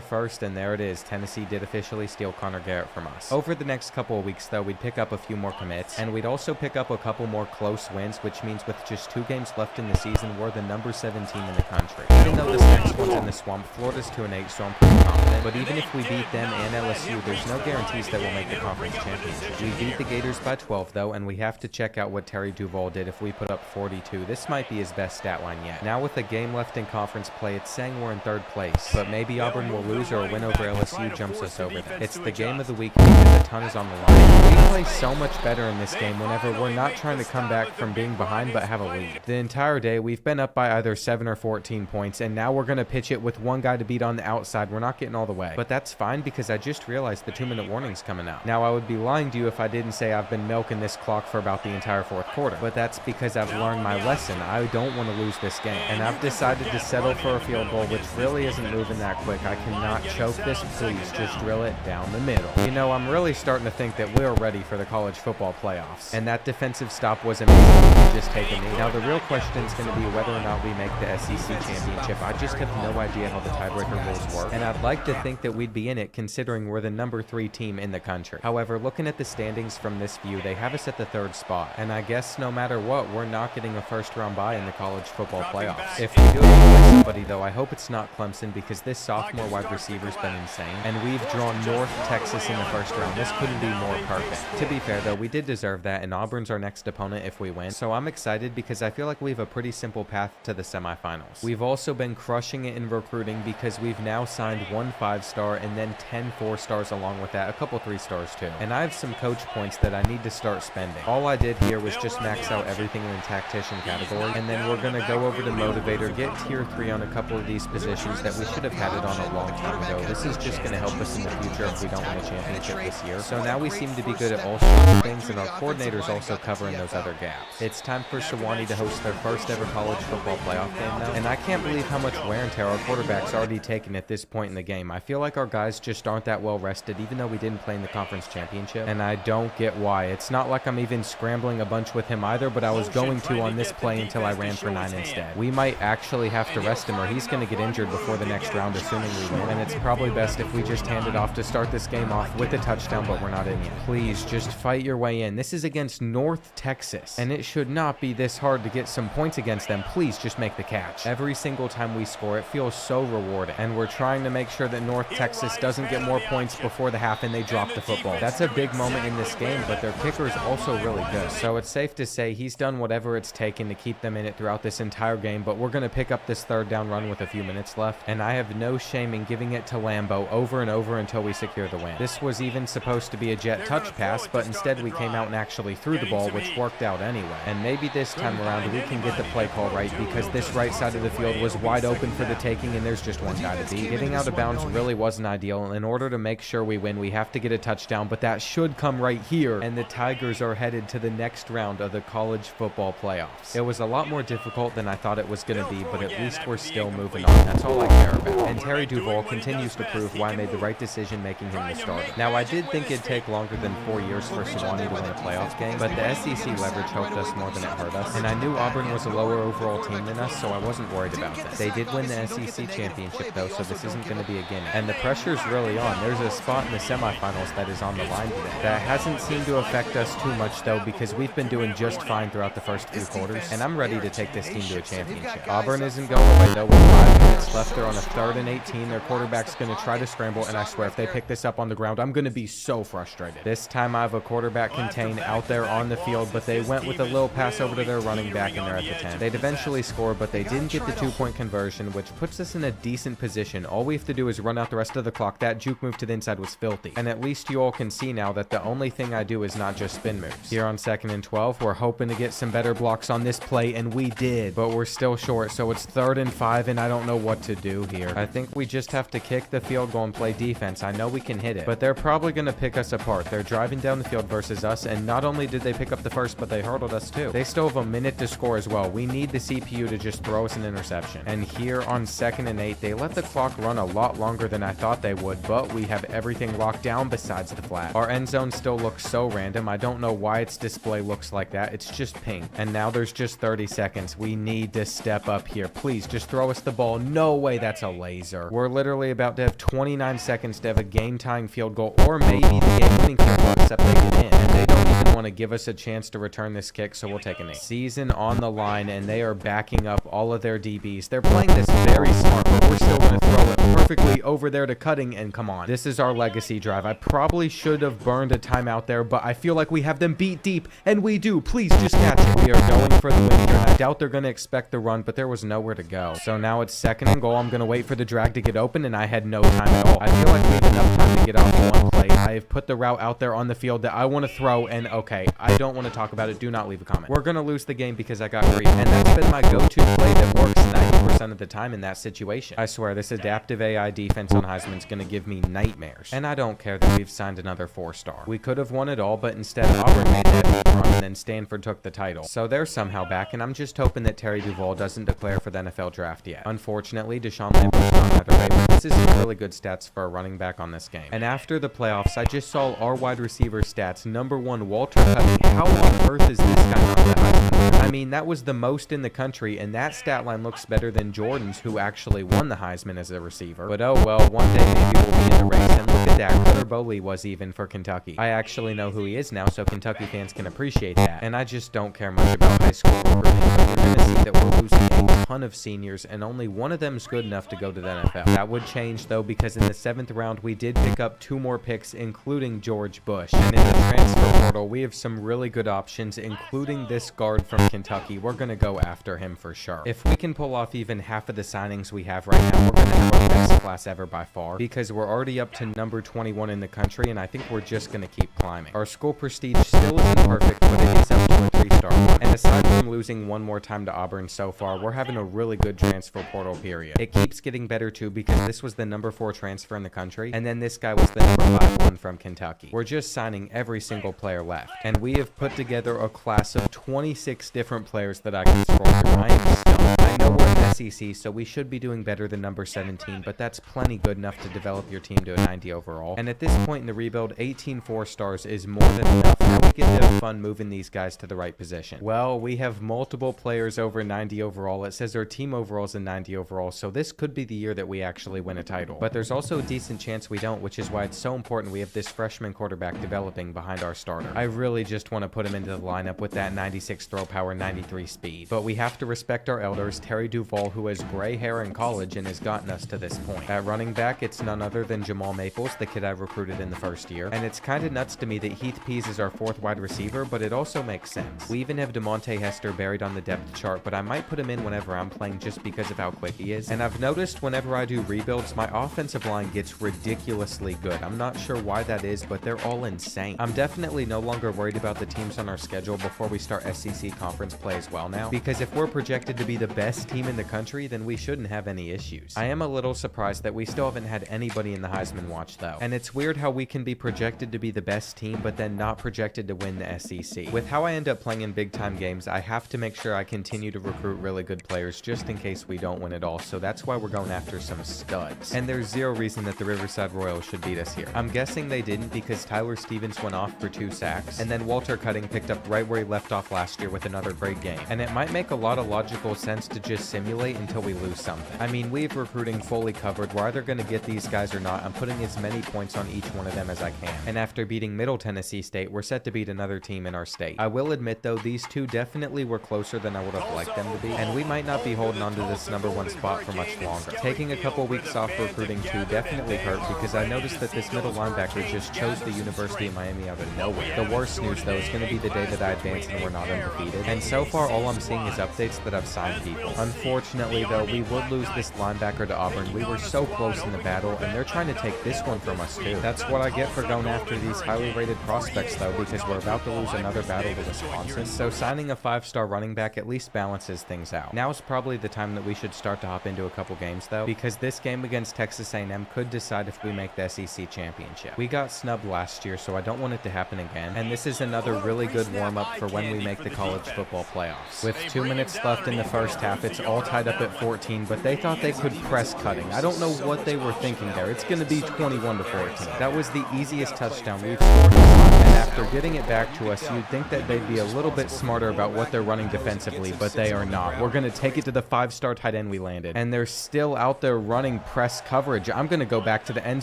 first, and there it is. Tennessee did officially steal Connor Garrett from us. Over the next couple of weeks, though, we'd pick up a few more commits, and we'd also pick up a couple more close wins, which means with just 2 games left in the season, we're the number 7 team in the country. Even though this next one's in the swamp, Florida's 2-8, so I'm pretty confident, but even if we beat them and LSU, there's no guarantees that we'll make the conference championship. We beat the Gators by 12, though, and we have to check out what Terry Duval did if we put up 42. This might be his best stat line yet. Now with a game left in conference play, it's saying we're in 3rd place, but maybe Auburn will lose or a win over LSU jumps us over them. It's the game of the week because a ton is on the line. We play so much better in this game whenever we're not trying to come back from being behind but have a lead. The entire day, we've been up by either 7 or 14 points, and now we're going to pitch it with one guy to beat on the outside. We're not getting all the way, but that's fine because I just realized the 2-minute warning's coming out. Now, I would be lying to you if I didn't say I've been milking this clock for about the entire 4th quarter, but that's because I've learned my lesson. I don't want to lose this game, and I've decided to settle for a field goal, which really isn't moving that quick. I cannot choke this. Please just drill it down the middle. You know, I'm really starting to think that we're ready for the college football playoffs, and that defensive stop was amazing. Just take a knee. Now, the real question is going to be whether or not we make the SEC championship. I just have no idea how the tiebreaker rules work, and I'd like to think that we'd be in it considering we're the number 3 team in the country. However, looking at the standings from this view, they have us at the 3rd spot, and I guess no matter what, we're not getting a 1st-round bye in the college football playoffs. If we do it with somebody, though, I hope it's not Clemson because this sophomore wide receiver's been insane, and we've drawn North Texas in the 1st round. This couldn't be more perfect. To be fair, though, we did deserve that, and Auburn's our next opponent if we win, so I'm excited because I feel like we have a pretty simple path to the semifinals. We've also been crushing it in recruiting because we've now signed 1 5-star and then 10 4-stars along with that, a couple 3-stars too. And I have some coach points that I need to start spending. All I did here was just max out everything in the tactician category, and then we're going to go over to Motivator, get tier 3 on a couple of these positions that we should have had it on a long time ago. This is just going to help us in the future if we don't win a championship this year. So now we seem to be good at all sorts of things, and our coordinator's also covering those other gaps. It's time for Sewanee to host their first ever college football playoff game now, and I can't believe how much wear and tear our quarterback's already taken at this point in the game. I feel like our guys just aren't that well rested, even though we didn't play in the conference championship, and I don't get why. It's not like I'm even scrambling a bunch with him either, but I was going to on this play until I ran for 9 instead. We might actually have to rest him, or he's going to get injured before the next round, assuming we win, and it's probably best if we just hand it off to start this game off with a touchdown, but we're not in yet. Please, just fight your way in. This is against North Texas, and it should not be this hard to get some points against them. Please just make the catch. Every single time we score, it feels so rewarding, and we're trying to make sure that North Texas doesn't get more points before the half and they drop the football. That's a big moment in this game, but their kicker is also really good, so it's safe to say he's done whatever it's taken to keep them in it throughout this entire game, but we're going to pick up this 3rd down run with a few minutes left, and I have no shame in giving it to Lambo over and over until we secure the win. This was even supposed to be a jet touch pass, but instead we came out and actually threw the ball, which worked out anyway, and maybe this time around we can get the play call right, because this right side of the field was wide open for the taking, and there's just one guy to beat. Getting out of bounds really wasn't ideal. In order to make sure we win, we have to get a touchdown, but that should come right here, and the Tigers are headed to the next round of the college football playoffs. It was a lot more difficult than I thought it was going to be, but at least we're still moving on. That's all I care about. And Terry Duval continues to prove why I made the right decision making him the starter. Now, I did think it'd take longer than 4 years for Sewanee to win a playoff game, but the SEC leverage helped us more than it hurt us, and I knew Auburn was a lower overall team than us, so I wasn't worried about this. They did win the SEC championship though, so this isn't going to be a gimme. And the pressure's really on. There's a spot in the semifinals that is on the line today. That hasn't seemed to affect us too much though, because we've been doing just fine throughout the first few quarters, and I'm ready to take this team to a championship. Auburn isn't going away though. With 5 minutes left, they're on a 3rd and 18. Their quarterback's going to try to scramble, and I swear if they pick this up on the ground, I'm going to be so frustrated. This time I have a quarterback contained out there on the field, but they went with a little pass over to their running back, and they're at the 10. They'd eventually score, but they didn't get the 2-point conversion, which puts us in a decent position. All we have to do is run out the rest of the clock. That juke move to the inside was filthy, and at least you all can see now that the only thing I do is not just spin moves. Here on 2nd and 12, we're hoping to get some better blocks on this play, and we did, but we're still short, so it's 3rd and 5, and I don't know what to do here. I think we just have to kick the field goal and play defense. I know we can hit it, but they're probably going to pick us apart. They're driving down the field versus us, and not only did they pick up the first, but they hurdled us too. They still have a minute to score as well. We need the CPU to just throw us an interception. And here on 2nd and 8, they let the clock run a lot longer than I thought they would, but we have everything locked down besides the flat. Our end zone still looks so random. I don't know why its display looks like that. It's just pink. And now there's just 30 seconds. We need to step up here. Please, just throw us the ball. No way, that's a laser. We're literally about to have 29 seconds to have a game-tying field goal, or maybe the game-winning field goal, except they get in. And they don't even want to give us a chance to return this kick, so we'll take a knee. Season on the line, and they are backing up all of their DBs. They're playing this very smart, but we're still going to throw it perfectly over there to Cutting, and come on. This is our legacy drive. I probably should have burned a timeout there, but I feel like we have them beat deep, and we do. Please just catch it. We are going for the win here, and I doubt they're going to expect the run, but there was nowhere to go. So now it's 2nd and goal. I'm going to wait for the drag to get open, and I had no time at all. I feel like we have enough time to get off one play. I have put the route out there on the field that I want to throw, and okay, I don't want to talk about it. Do not leave a comment. We're going to lose the game because I got grief, and that's been my go-to play that works 90% of the time in that situation. I swear, this adaptive AI defense on Heisman's going to give me nightmares, and I don't care that we've signed another 4-star. We could have won it all, but instead Auburn made that deep run, and then Stanford took the title. So they're somehow back, and I'm just hoping that Terry Duval doesn't declare for the NFL draft yet. Unfortunately, Deshaun Lambert's gone either way, but this is some really good stats for a running back on this game. And after the playoffs, I just saw our wide receiver stats. Number 1, Walter Cutting. How on earth is this guy not the Heisman? I mean, that was the most in the country, and that stat line looks better than Jordan's, who actually won the Heisman as a receiver. But oh well, one day maybe we'll be in the race. And look at that, Cutter Boley was even for Kentucky. I actually know who he is now, so Kentucky fans can appreciate that. And I just don't care much about high school recruiting, but you're going to see that we're losing a ton of seniors, and only one of them is good enough to go to the NFL. That would change though, because in the 7th round we did pick up 2 more picks, including George Bush. And in the transfer portal, we have some really good options, including this guard from Kentucky. We're going to go after him for sure. If we can pull off even half of the signings we have right now, we're going to have our best class ever by far, because we're already up to number 21 in the country, and I think we're just going to keep climbing. Our school prestige still isn't perfect, but it is up to a 3-star. And aside from losing one more time to Auburn so far, we're having a really good transfer portal period. It keeps getting better too, because this was the number 4 transfer in the country, and then this guy was the number 5 one from Kentucky. We're just signing every single player left, and we have put together a class of 26 different players that I can scroll through. I am stumped. I know we're in the SEC, so we should be doing better than number 17, but that's plenty good enough to develop your team to a 90 overall. And at this point in the rebuild, 18 4-stars is more than enough. Now we get to have fun moving these guys to the right position. Well, we have multiple players over 90 overall. It says our team overall is a 90 overall, so this could be the year that we actually win a title. But there's also a decent chance we don't, which is why it's so important we have this freshman quarterback developing behind our starter. I really just want to put him into the lineup with that 96 throw power, 93 speed. But we have to respect our elders. Terry Duval Hall, who has gray hair in college and has gotten us to this point. At running back, it's none other than Jamal Maples, the kid I recruited in the first year. And it's kinda nuts to me that Heath Pease is our 4th wide receiver, but it also makes sense. We even have DeMonte Hester buried on the depth chart, but I might put him in whenever I'm playing just because of how quick he is. And I've noticed whenever I do rebuilds, my offensive line gets ridiculously good. I'm not sure why that is, but they're all insane. I'm definitely no longer worried about the teams on our schedule before we start SEC conference play as well now, because if we're projected to be the best team in the country, then we shouldn't have any issues. I am a little surprised that we still haven't had anybody in the Heisman watch though. And it's weird how we can be projected to be the best team, but then not projected to win the SEC. With how I end up playing in big time games, I have to make sure I continue to recruit really good players just in case we don't win it all, so that's why we're going after some studs. And there's zero reason that the Riverside Royals should beat us here. I'm guessing they didn't because Tyler Stevens went off for 2 sacks, and then Walter Cutting picked up right where he left off last year with another great game. And it might make a lot of logical sense to just simulate until we lose something. I mean, we have recruiting fully covered. We're either going to get these guys or not. I'm putting as many points on each one of them as I can. And after beating Middle Tennessee State, we're set to beat another team in our state. I will admit though, these two definitely were closer than I would have liked them to be, and we might not be holding on to this #1 spot for much longer. Taking a couple weeks off recruiting too definitely hurt because I noticed that this middle linebacker just chose the University of Miami out of nowhere. The worst news though is going to be the day that I advance and we're not undefeated, and so far all I'm seeing is updates that I've signed people. Unfortunately though, we would lose this linebacker to Auburn. We were so close in the battle, and they're trying to take this one from us too. That's what I get for going after these highly rated prospects though, because we're about to lose another battle to Wisconsin. So signing a 5-star running back at least balances things out. Now is probably the time that we should start to hop into a couple games though, because this game against Texas A&M could decide if we make the SEC championship. We got snubbed last year, so I don't want it to happen again, and this is another really good warm-up for when we make the college football playoffs. With 2 minutes left in the first half, it's all tied up at 14, but they thought they could press Cutting. I don't know what they were thinking there. It's going to be 21-14. That was the easiest touchdown we've scored, and after getting it back to us, you'd think that they'd be a little bit smarter about what they're running defensively, but they are not. We're going to take it to the 5-star tight end we landed, and they're still out there running press coverage. I'm going to go back to the end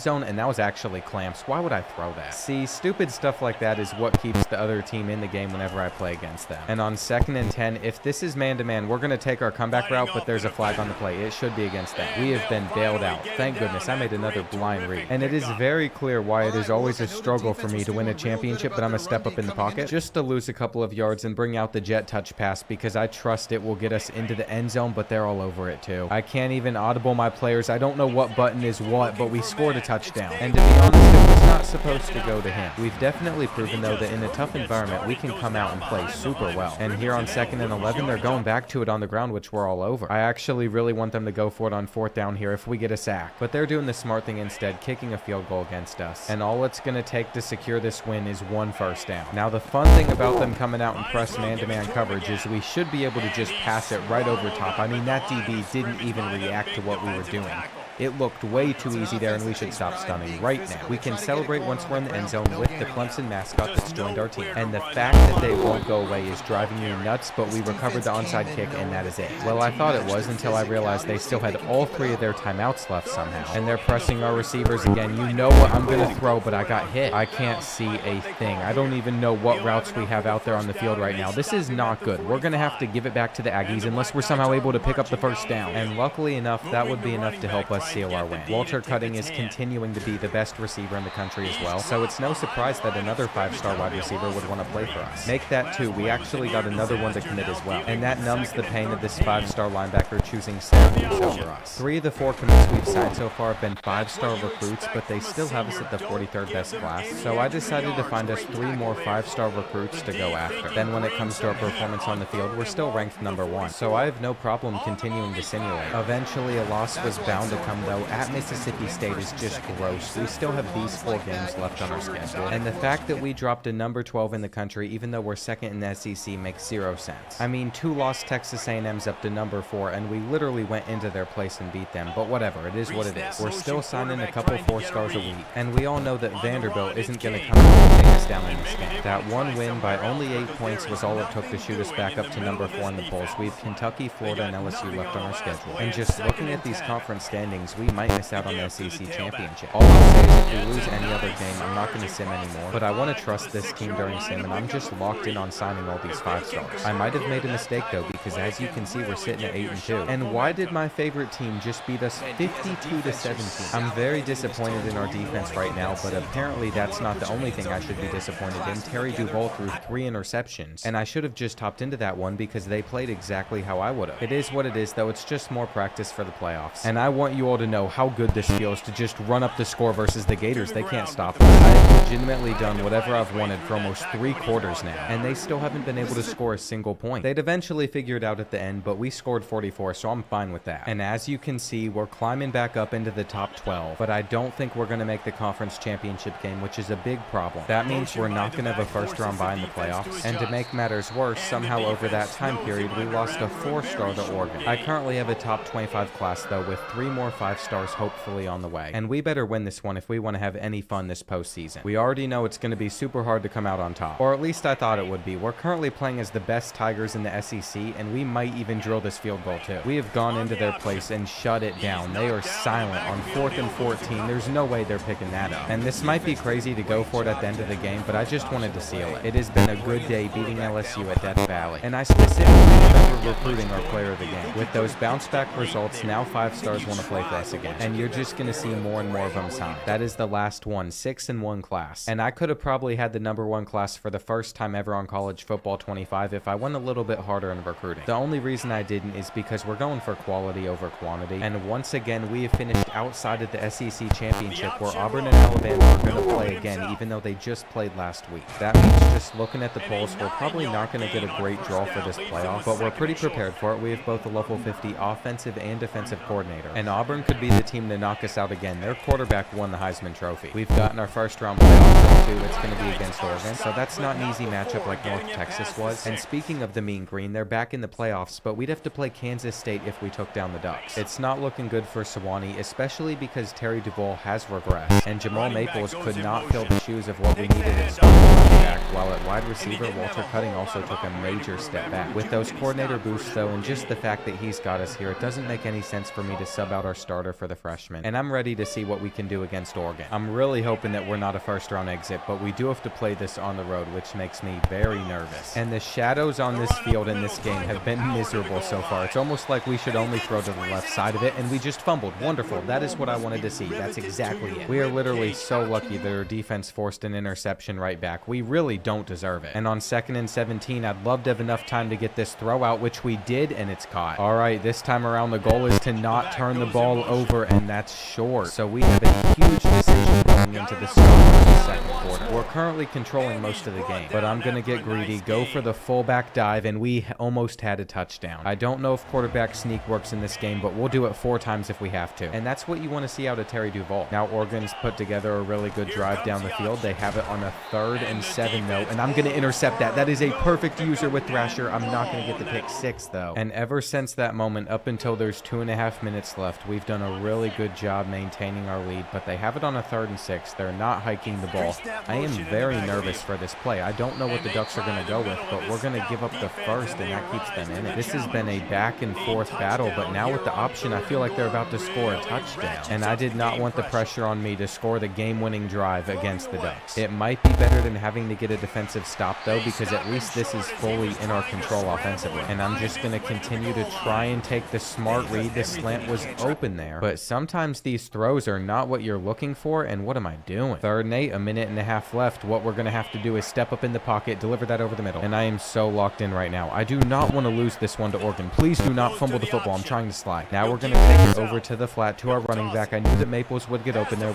zone, and that was actually clamps. Why would I throw that? See, stupid stuff like that is what keeps the other team in the game whenever I play against them. And on 2nd and 10, if this is man-to-man, we're going to take our comeback route, but there's a flag on the play. It should be against them. We have been bailed out. Thank goodness. I made another blind read. And it is very clear why it is always a struggle for me to win a championship, but I'm going to step up in the pocket just to lose a couple of yards and bring out the jet touch pass because I trust it will get us into the end zone, but they're all over it too. I can't even audible my players. I don't know what button is what, but we scored a touchdown. And to be honest, it was not supposed to go to him. We've definitely proven though that in a tough environment, we can come out and play super well. And here on 2nd and 11, they're going back to it on the ground, which we're all over. I actually really want them to go for it on 4th down here if we get a sack, but they're doing the smart thing instead, kicking a field goal against us. And all it's going to take to secure this win is 1 first down. Now the fun thing about them coming out and press man-to-man coverage is we should be able to just pass it right over top. I mean, that DB didn't even react to what we were doing. It looked way too easy there, and we should stop stunning right now. We can celebrate once we're in the end zone with the Clemson mascot that's joined our team. And the fact that they won't go away is driving me nuts, but we recovered the onside kick, and that is it. Well, I thought it was until I realized they still had all 3 of their timeouts left somehow. And they're pressing our receivers again. You know what I'm going to throw, but I got hit. I can't see a thing. I don't even know what routes we have out there on the field right now. This is not good. We're going to have to give it back to the Aggies unless we're somehow able to pick up the first down. And luckily enough, that would be enough to help us seal our win. Walter Cutting is continuing to be the best receiver in the country as well, so it's no surprise that another 5-star wide receiver would want to play for us. Make that 2. We actually got another one to commit as well, and that numbs the pain of this 5-star linebacker choosing Syracuse over us. 3 of the 4 commits we've signed so far have been 5-star recruits, but they still have us at the 43rd best class, so I decided to find us 3 more 5-star recruits to go after. Then when it comes to our performance on the field, we're still ranked #1, so I have no problem continuing to simulate. Eventually a loss was bound to come though. At Mississippi State is just gross. We still have these 4 games left on our schedule, and the fact that we dropped to number 12 in the country even though we're 2nd in the SEC makes 0 sense. I mean, 2 lost Texas A&M's up to number 4, and we literally went into their place and beat them, but whatever, it is what it is. We're still signing a couple 4-stars a week, and we all know that Vanderbilt isn't going to come and take us down in this game. That one win by only 8 points was all it took to shoot us back up to number 4 in the polls. We have Kentucky, Florida, and LSU left on our schedule, and just looking at these conference standings, things, we might miss out on the SEC championship. All I'll say is if we lose any other game, I'm not going to sim anymore, but I want to trust this team during sim, and I'm just locked in on signing all these 5 stars. I might have made a mistake though, because as you can see, we're sitting at 8-2. And why did my favorite team just beat us 52-17? I'm very disappointed in our defense right now, but apparently that's not the only thing I should be disappointed in. Terry Duval threw 3 interceptions, and I should have just hopped into that one because they played exactly how I would have. It is what it is though, it's just more practice for the playoffs. And I want you all to know how good this feels to just run up the score versus the Gators. They can't stop us. I have legitimately done whatever I've wanted for almost 3 quarters now, and they still haven't been able to score a single point. They'd eventually figure it out at the end, but we scored 44, so I'm fine with that. And as you can see, we're climbing back up into the top 12, but I don't think we're going to make the conference championship game, which is a big problem. That means we're not going to have a first round bye in the playoffs, and to make matters worse, somehow over that time period, we lost a 4-star to Oregon. I currently have a top 25 class though, with 3 more 5 stars hopefully on the way, and we better win this one if we want to have any fun this postseason. We already know it's going to be super hard to come out on top, or at least I thought it would be. We're currently playing as the best Tigers in the SEC, and we might even drill this field goal too. We have gone into their place and shut it down. They are silent on 4th and 14. There's no way they're picking that up. And this might be crazy to go for it at the end of the game, but I just wanted to seal it. It has been a good day beating LSU at Death Valley, and I specifically remember recruiting our player of the game. With those bounce back results, now 5 stars want to play for us again, and you're just going to see more and more of them sign. That is the last one, 6-1 class, and I could have probably had the #1 class for the first time ever on College Football 25 if I went a little bit harder in recruiting. The only reason I didn't is because we're going for quality over quantity, and once again we have finished outside of the SEC championship, where Auburn and Alabama are going to play again, even though they just played last week. That means just looking at the polls, we're probably not going to get a great draw for this playoff, but we're pretty prepared for it. We have both a level 50 offensive and defensive coordinator, and Auburn could be the team to knock us out again. Their quarterback won the Heisman Trophy. We've gotten our first round playoff too. It's going to be against Oregon, so that's not an easy matchup like North Texas was. And speaking of the Mean Green, they're back in the playoffs, but we'd have to play Kansas State if we took down the Ducks. It's not looking good for Sewanee, especially because Terry Duval has regressed, and Jamal Maples could not fill the shoes of what we needed at starting quarterback, while at wide receiver, Walter Cutting also took a major step back. With those coordinator boosts though, and just the fact that he's got us here, it doesn't make any sense for me to sub out our starter for the freshman, and I'm ready to see what we can do against Oregon. I'm really hoping that we're not a first round exit, but we do have to play this on the road, which makes me very nervous. And the shadows on this field in this game have been miserable so far. It's almost like we should only throw to the left side of it, and we just fumbled. Wonderful. That is what I wanted to see. That's exactly it. We are literally so lucky that our defense forced an interception right back. We really don't deserve it. And on 2nd and 17, I'd love to have enough time to get this throw out, which we did, and it's caught. All right, this time around the goal is to not turn the ball over, and that's short. So we have a huge decision going into the start of the second quarter. We're currently controlling most of the game, but I'm going to get greedy, go for the fullback dive, and we almost had a touchdown. I don't know if quarterback sneak works in this game, but we'll do it 4 times if we have to. And that's what you want to see out of Terry Duval. Now Oregon's put together a really good drive down the field. They have it on a 3rd and 7 though, and I'm going to intercept that. That is a perfect user with Thrasher. I'm not going to get the pick 6 though. And ever since that moment up until there's 2.5 minutes left, we've done a really good job maintaining our lead, but they have it on a 3rd and 6. They're not hiking the ball. I am very nervous for this play. I don't know what the Ducks are going to go with, but we're going to give up the first, and that keeps them in it. This has been a back and forth battle, but now with the option, I feel like they're about to score a touchdown. And I did not want the pressure on me to score the game-winning drive against the Ducks. It might be better than having to get a defensive stop, though, because at least this is fully in our control offensively. And I'm just going to continue to try and take the smart read. The slant was open there, but sometimes these throws are not what you're looking for, and what am I doing? 3rd and 8, a minute and a half left. What we're going to have to do is step up in the pocket, deliver that over the middle, and I am so locked in right now. I do not want to lose this one to Oregon. Please do not fumble the football. I'm trying to slide. Now we're going to take it over to the flat to our running back. I knew that Maples would get open there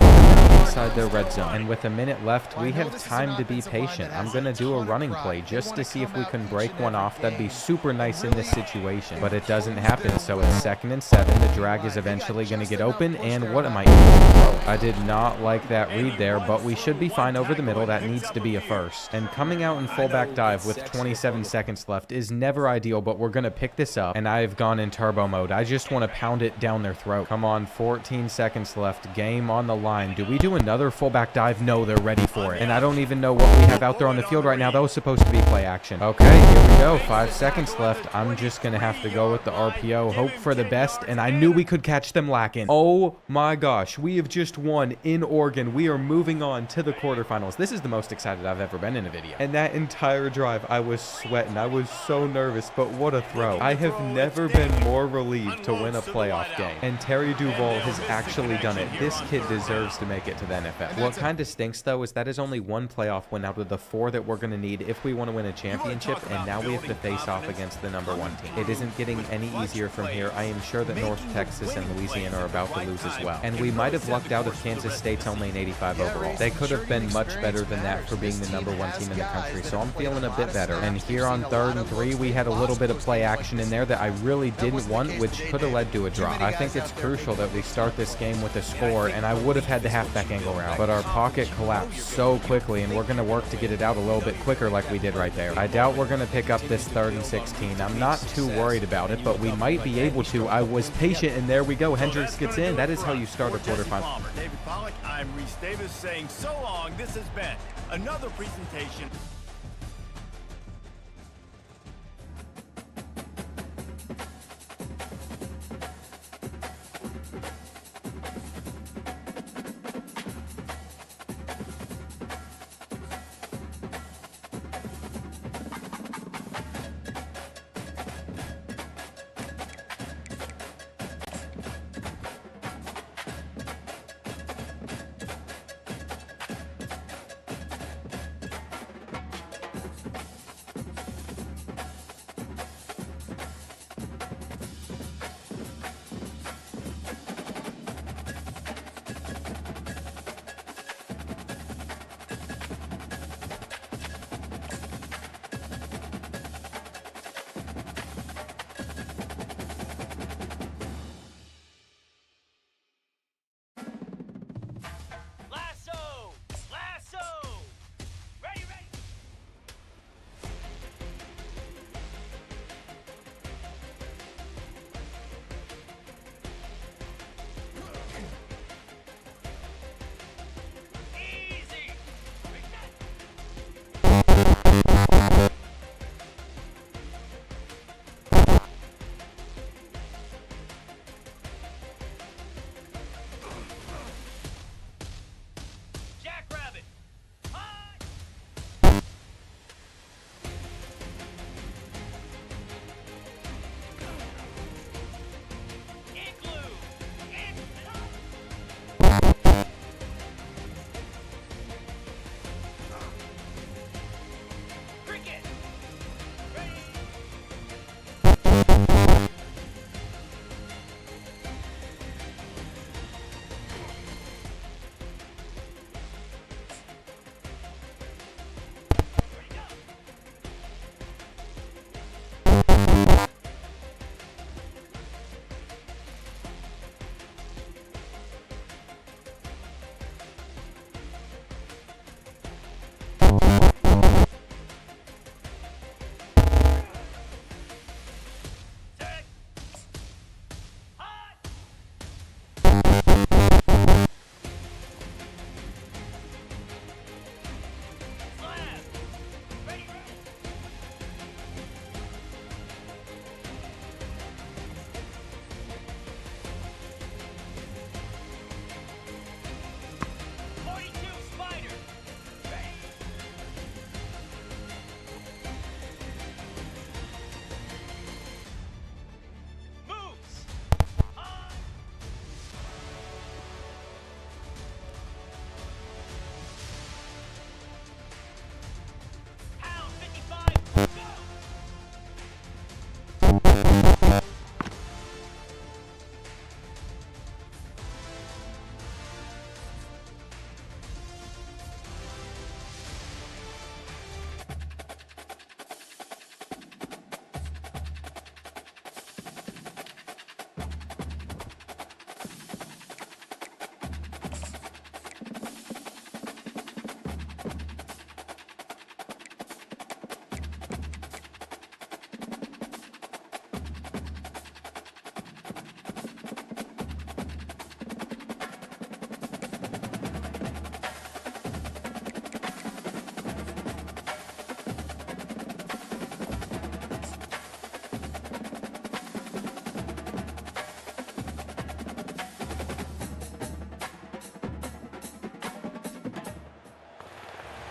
inside their red zone, and with a minute left, we have time to be patient. I'm going to do a running play just to see if we can break one off. That'd be super nice in this situation, but it doesn't happen, so it's 2nd and 7. The drag is eventually going to get open, and what am I doing? I did not like that read there, but we should be fine over the middle. That needs to be a first. And coming out in fullback dive with 27 seconds left is never ideal, but we're going to pick this up, and I've gone in turbo mode. I just want to pound it down their throat. Come on, 14 seconds left. Game on the line. Do we do another fullback dive? No, they're ready for it. And I don't even know what we have out there on the field right now. That was supposed to be play action. Okay, here we go. 5 seconds left. I'm just going to have to go with the RPO. Hope for the best, and I knew we could catch them lacking. Oh my gosh, we have just won in Oregon. We are moving on to the quarterfinals. This is the most excited I've ever been in a video. And that entire drive, I was sweating. I was so nervous, but what a throw. I have never been more relieved to win a playoff game. And Terry Duval has actually done it. This kid deserves to make it to the NFL. What kind of stinks, though, is that is only one playoff win out of the 4 that we're going to need if we want to win a championship, and now we have to face off against the #1 team. It isn't getting any easier from here. I am sure that North Texas and Louisiana are about to lose as well. And we might have lucked out if Kansas State's only an 85 overall. They could have been much better than that for being the #1 team in the country, so I'm feeling a bit better. And here on 3rd and 3, we had a little bit of play action in there that I really didn't want, which could have led to a drop. I think it's crucial that we start this game with a score, and I would have had the halfback angle route, but our pocket collapsed so quickly, and we're going to work to get it out a little bit quicker like we did right there. I doubt we're going to pick up this 3rd and 16. I'm not too worried about it, but we might be able to. I was patient, and there we go. Hendricks gets in. That is how you start a quarterfinal. David Pollack, I'm Reese Davis saying so long. This has been another presentation.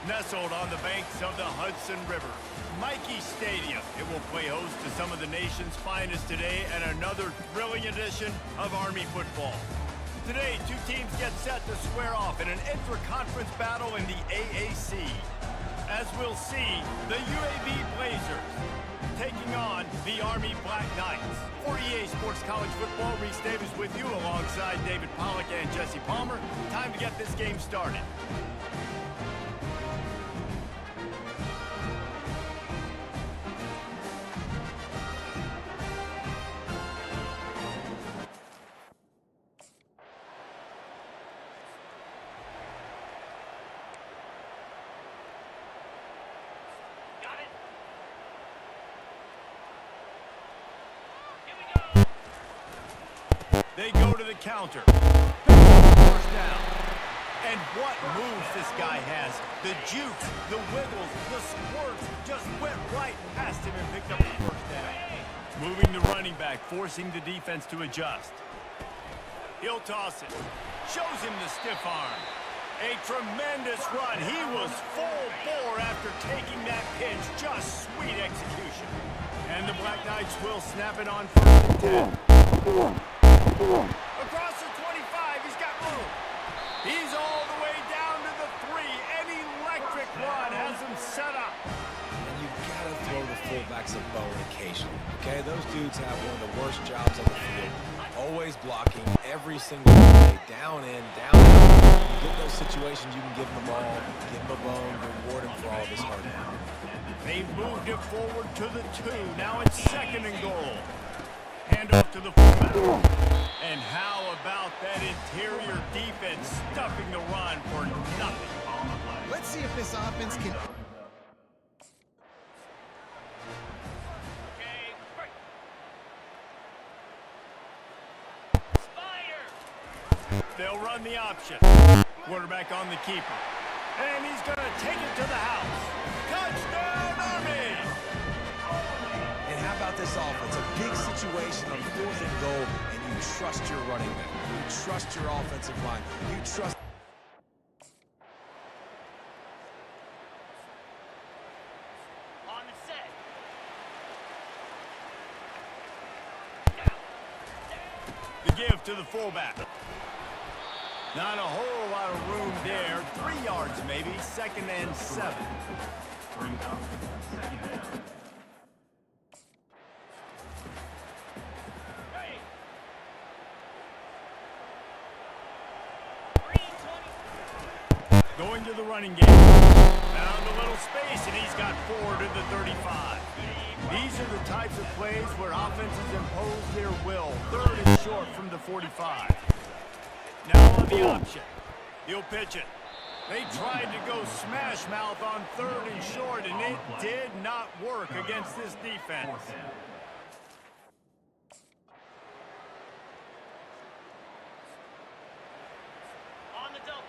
Nestled on the banks of the Hudson River, Michie Stadium. It will play host to some of the nation's finest today and another thrilling edition of Army football. Today, two teams get set to square off in an intra-conference battle in the AAC. As we'll see, the UAB Blazers taking on the Army Black Knights. For EA Sports College Football, Reese Davis with you alongside David Pollack and Jesse Palmer. Time to get this game started. They go to the counter. First down. And what moves this guy has. The juke, the wiggles, the squirts just went right past him and picked up the first down. Moving the running back, forcing the defense to adjust. He'll toss it. Shows him the stiff arm. A tremendous run. He was full bore after taking that pinch. Just sweet execution. And the Black Knights will snap it on first and 10. Across the 25, he's got room. He's all the way down to the 3. An electric run has him set up. And you gotta throw the fullbacks a bone occasionally, okay? Those dudes have one of the worst jobs on the field. Always blocking every single play, down in, down out. You get those situations, you can give them the ball, give them a bone, reward them for all this hard work. They've moved it forward to the 2. Now it's 2nd and goal. Hand off to the fullback. And how about that interior defense stuffing the run for nothing? Let's see if this offense can... They'll run the option. Quarterback on the keeper. And he's going to take it to the house. Touchdown, Army! And how about this offense? A big situation on 4th and goal, and you trust your running back. You trust your offensive line. You trust... On the set. The give to the fullback. Not a whole lot of room there. 3 yards maybe. 2nd and 7. Going to the running game. Found a little space, and he's got 4 to the 35. These are the types of plays where offenses impose their will. 3rd and short from the 45. Now on the option. He'll pitch it. They tried to go smash mouth on 3rd and short, and it did not work against this defense. On the double.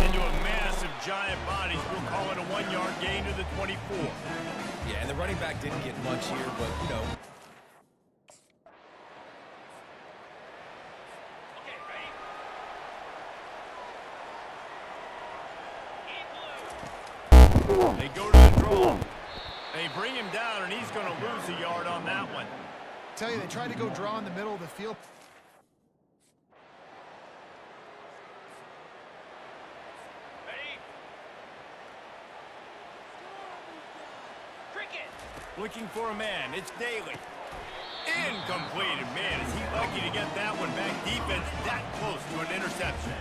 Into a massive giant bodies. We'll call it a 1-yard gain to the 24. Yeah, and the running back didn't get much here, but, you know. Okay, ready? They go to the draw. They bring him down, and he's going to lose a yard on that one. Tell you, they tried to go draw in the middle of the field. Looking for a man. It's Daly. Incomplete. And man, is he lucky to get that one back. Defense that close to an interception.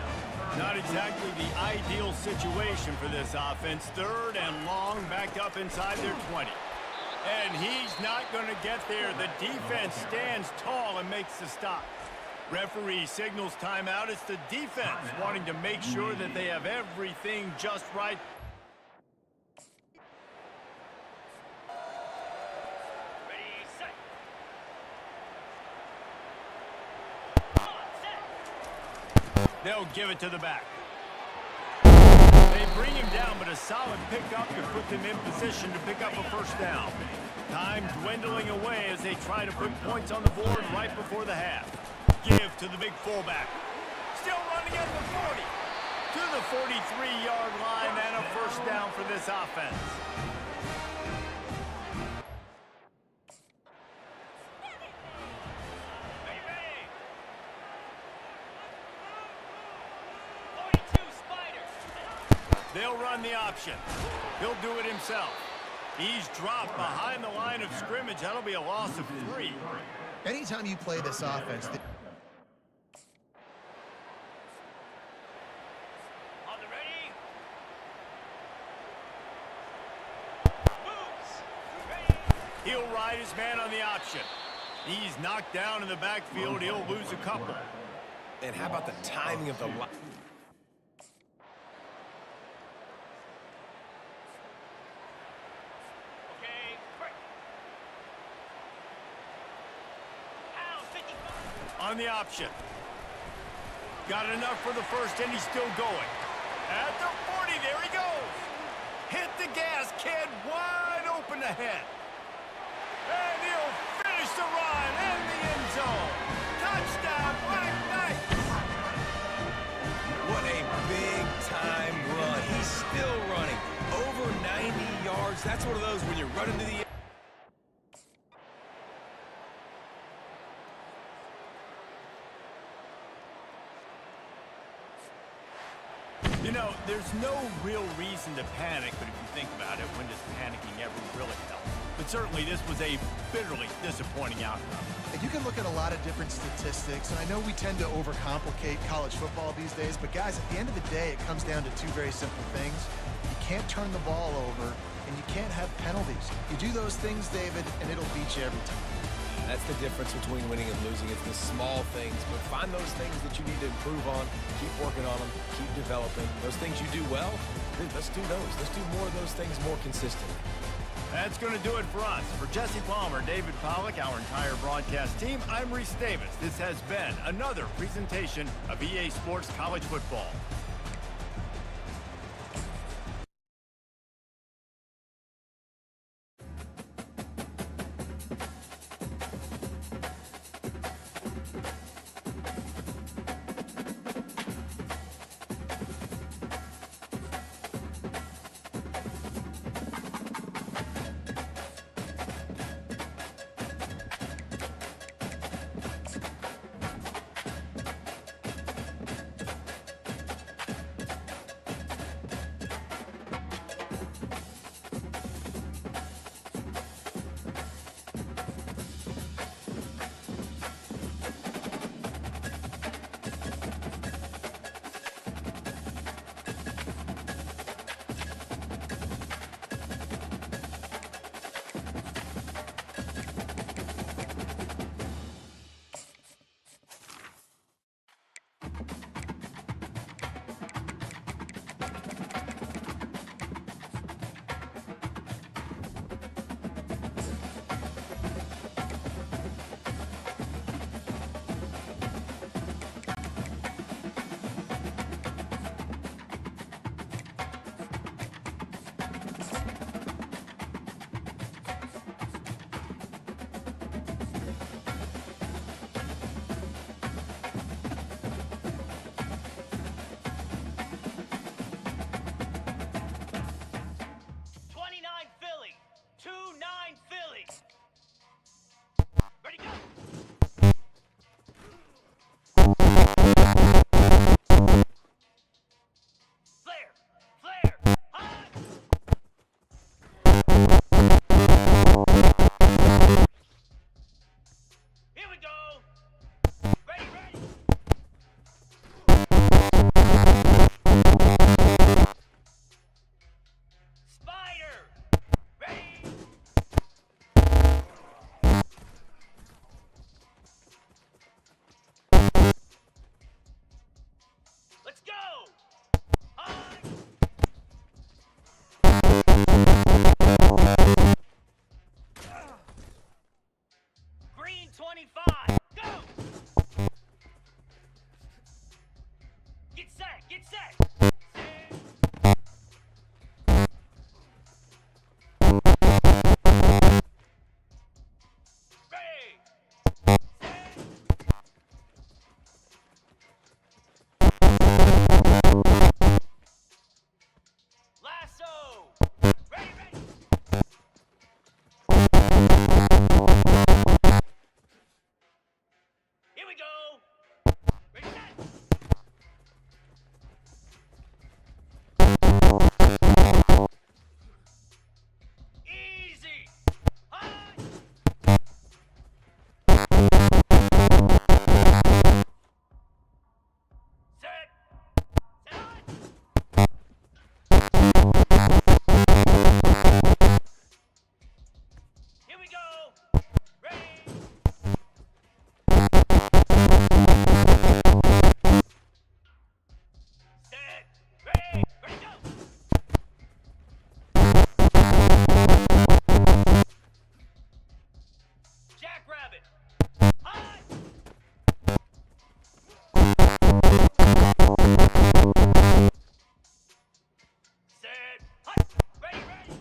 Not exactly the ideal situation for this offense. 3rd and long, back up inside their 20. And he's not going to get there. The defense stands tall and makes the stop. Referee signals timeout. It's the defense wanting to make sure that they have everything just right. They'll give it to the back. They bring him down, but a solid pickup to put them in position to pick up a first down. Time dwindling away as they try to put points on the board right before the half. Give to the big fullback. Still running at the 40. To the 43-yard line and a first down for this offense. They'll run the option. He'll do it himself. He's dropped behind the line of scrimmage. That'll be a loss of 3. Anytime you play this offense, On the ready. Moves. He'll ride his man on the option. He's knocked down in the backfield. He'll lose a couple. And how about the timing of the line? On the option. Got enough for the first, and he's still going. At the 40, there he goes. Hit the gas, kid, wide open ahead. And he'll finish the run in the end zone. Touchdown, Black Knights. What a big-time run. He's still running. Over 90 yards. That's one of those when you're running to the end. You know, there's no real reason to panic, but if you think about it, when does panicking ever really help? But certainly this was a bitterly disappointing outcome. you can look at a lot of different statistics, and I know we tend to overcomplicate college football these days, but guys, at the end of the day, it comes down to two very simple things. You can't turn the ball over, and you can't have penalties. You do those things, David, and it'll beat you every time. That's the difference between winning and losing. It's the small things, but find those things that you need to improve on, keep working on them, keep developing. Those things you do well, let's do those. Let's do more of those things more consistently. That's going to do it for us. For Jesse Palmer, David Pollack, our entire broadcast team, I'm Reese Davis. This has been another presentation of EA Sports College Football. Easy. High. Set. Here we go. Ready. Set. Ready. Ready, go. Jackrabbit. High. Set. High. Ready, ready.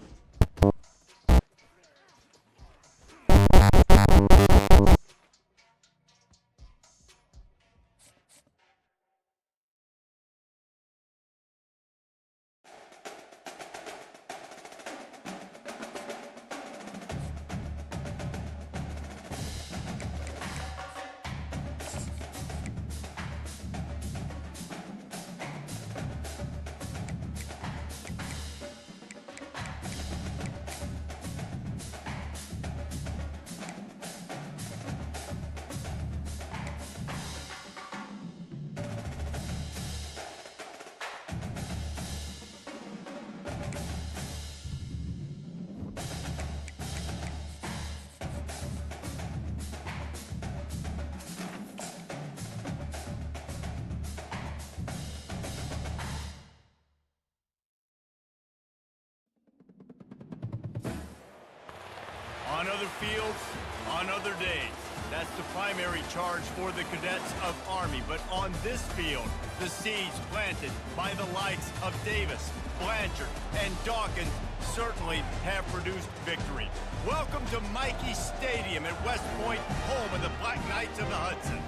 On other fields, on other days. That's the primary charge for the cadets of Army. But on this field, the seeds planted by the likes of Davis, Blanchard, and Dawkins certainly have produced victory. Welcome to Mikey Stadium at West Point, home of the Black Knights of the Hudson.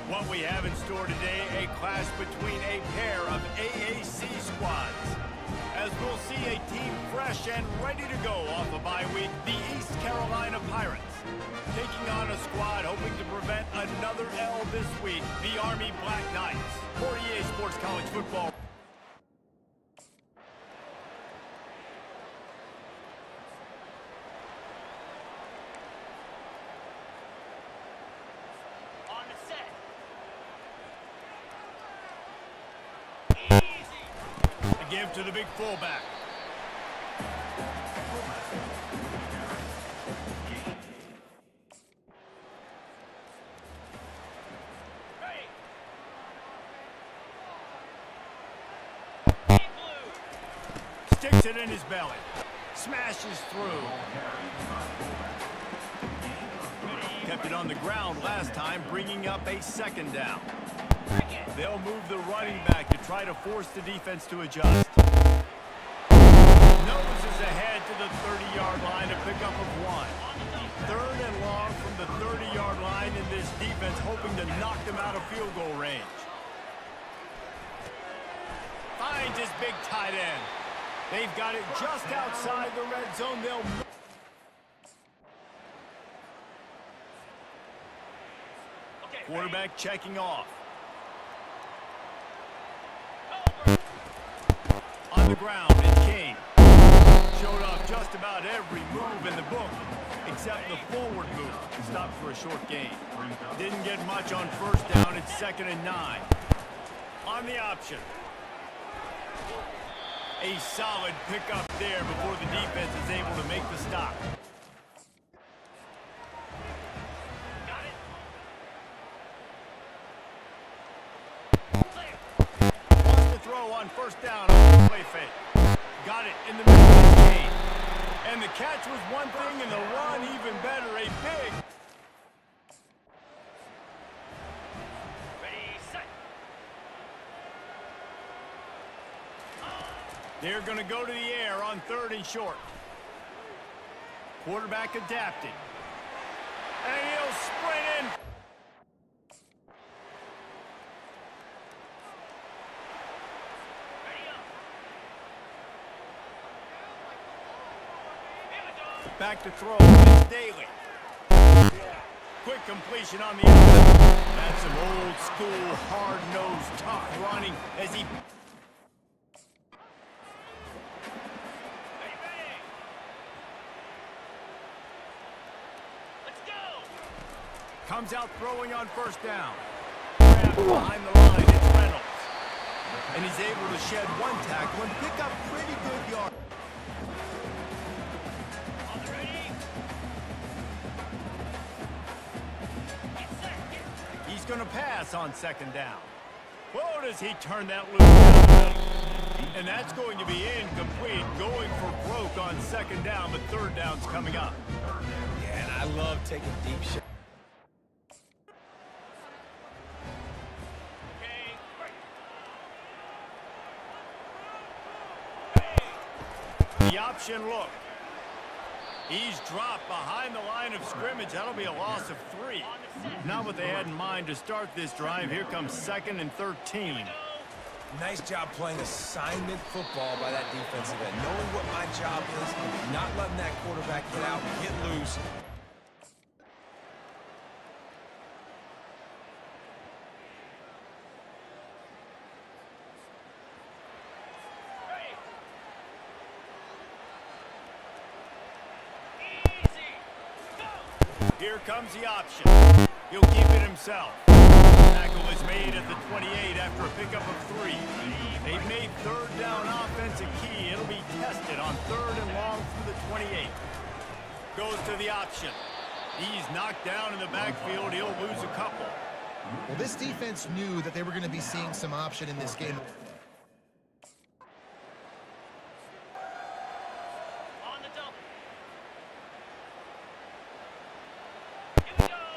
What we have in store today, a clash between a pair of AAC squads. As we'll see a team fresh and ready to go off a bye week, the East Carolina Pirates. Taking on a squad hoping to prevent another L this week, the Army Black Knights. For EA Sports College Football. On the set. Easy. A give to the big fullback. Sticks it in his belly. Smashes through. Kept it on the ground last time, bringing up a second down. They'll move the running back to try to force the defense to adjust. Noses ahead to the 30-yard line, a pickup of one. Third and long from the 30-yard line, in this defense hoping to knock them out of field goal range. Finds his big tight end. They've got it just outside the red zone. They'll... Quarterback checking off. On the ground, and King showed off just about every move in the book, except the forward move. Stopped for a short gain. Didn't get much on first down. It's 2nd and 9. On the option. A solid pickup there before the defense is able to make the stop. Got it. Wants to throw on first down on the play fake. Got it in the middle of the game. And the catch was one thing, and the run even better. A big... They're going to go to the air on 3rd and short. Quarterback adapting. And he'll sprint in. Back to throw. It's Daly. quick completion on the outside. That's some old school, hard-nosed, tough running as he... Comes out throwing on first down. Grab behind the line, it's Reynolds. And he's able to shed one tackle and pick up pretty good yards. He's going to pass on second down. Whoa, does he turn that loose down the middle. And that's going to be incomplete, going for broke on second down, but third down's coming up. Yeah, and I love taking deep shots. The option look. He's dropped behind the line of scrimmage. That'll be a loss of 3. Not what they had in mind to start this drive. Here comes 2nd and 13. Nice job playing assignment football by that defensive end. Knowing what my job is, not letting that quarterback get out, get loose. Here comes the option. He'll keep it himself. Tackle is made at the 28 after a pickup of 3. They've made third down offense a key. It'll be tested on 3rd and long through the 28. Goes to the option. He's knocked down in the backfield. He'll lose a couple. Well, this defense knew that they were going to be seeing some option in this game.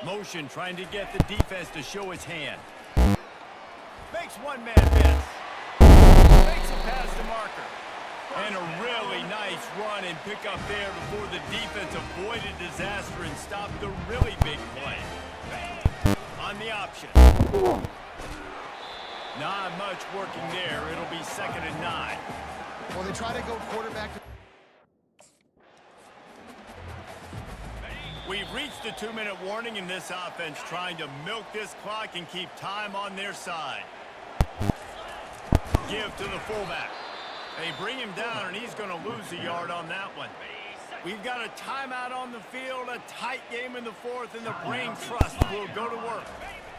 Motion trying to get the defense to show his hand. Makes one man miss. Makes a pass to marker. And a really nice run and pick up there before the defense avoided disaster and stopped the really big play. On the option. Not much working there. It'll be 2nd and 9. Well, they try to go quarterback. We've reached a 2-minute warning in this offense, trying to milk this clock and keep time on their side. Give to the fullback. They bring him down, and he's going to lose a yard on that one. We've got a timeout on the field, a tight game in the 4th, and the brain trust will go to work.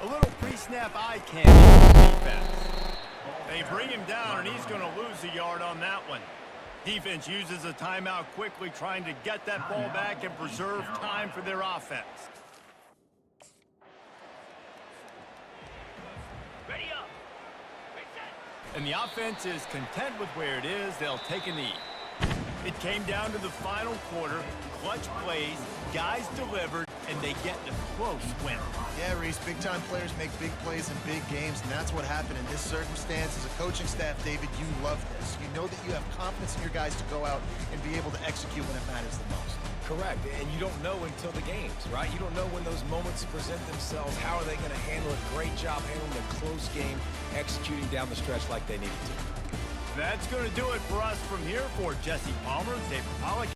A little pre-snap eye candy for the defense. They bring him down, and he's going to lose a yard on that one. Defense uses a timeout quickly, trying to get that ball back and preserve time for their offense. Ready up. And the offense is content with where it is. They'll take a knee. It came down to the final quarter. Clutch plays, guys delivered, and they get the close win. Yeah, Reese, big-time players make big plays in big games, and that's what happened in this circumstance. As a coaching staff, David, you love this. You know that you have confidence in your guys to go out and be able to execute when it matters the most. Correct, and you don't know until the games, right? You don't know when those moments present themselves. How are they going to handle it? Great job handling a close game, executing down the stretch like they needed to. That's going to do it for us from here. For Jesse Palmer, David Pollack.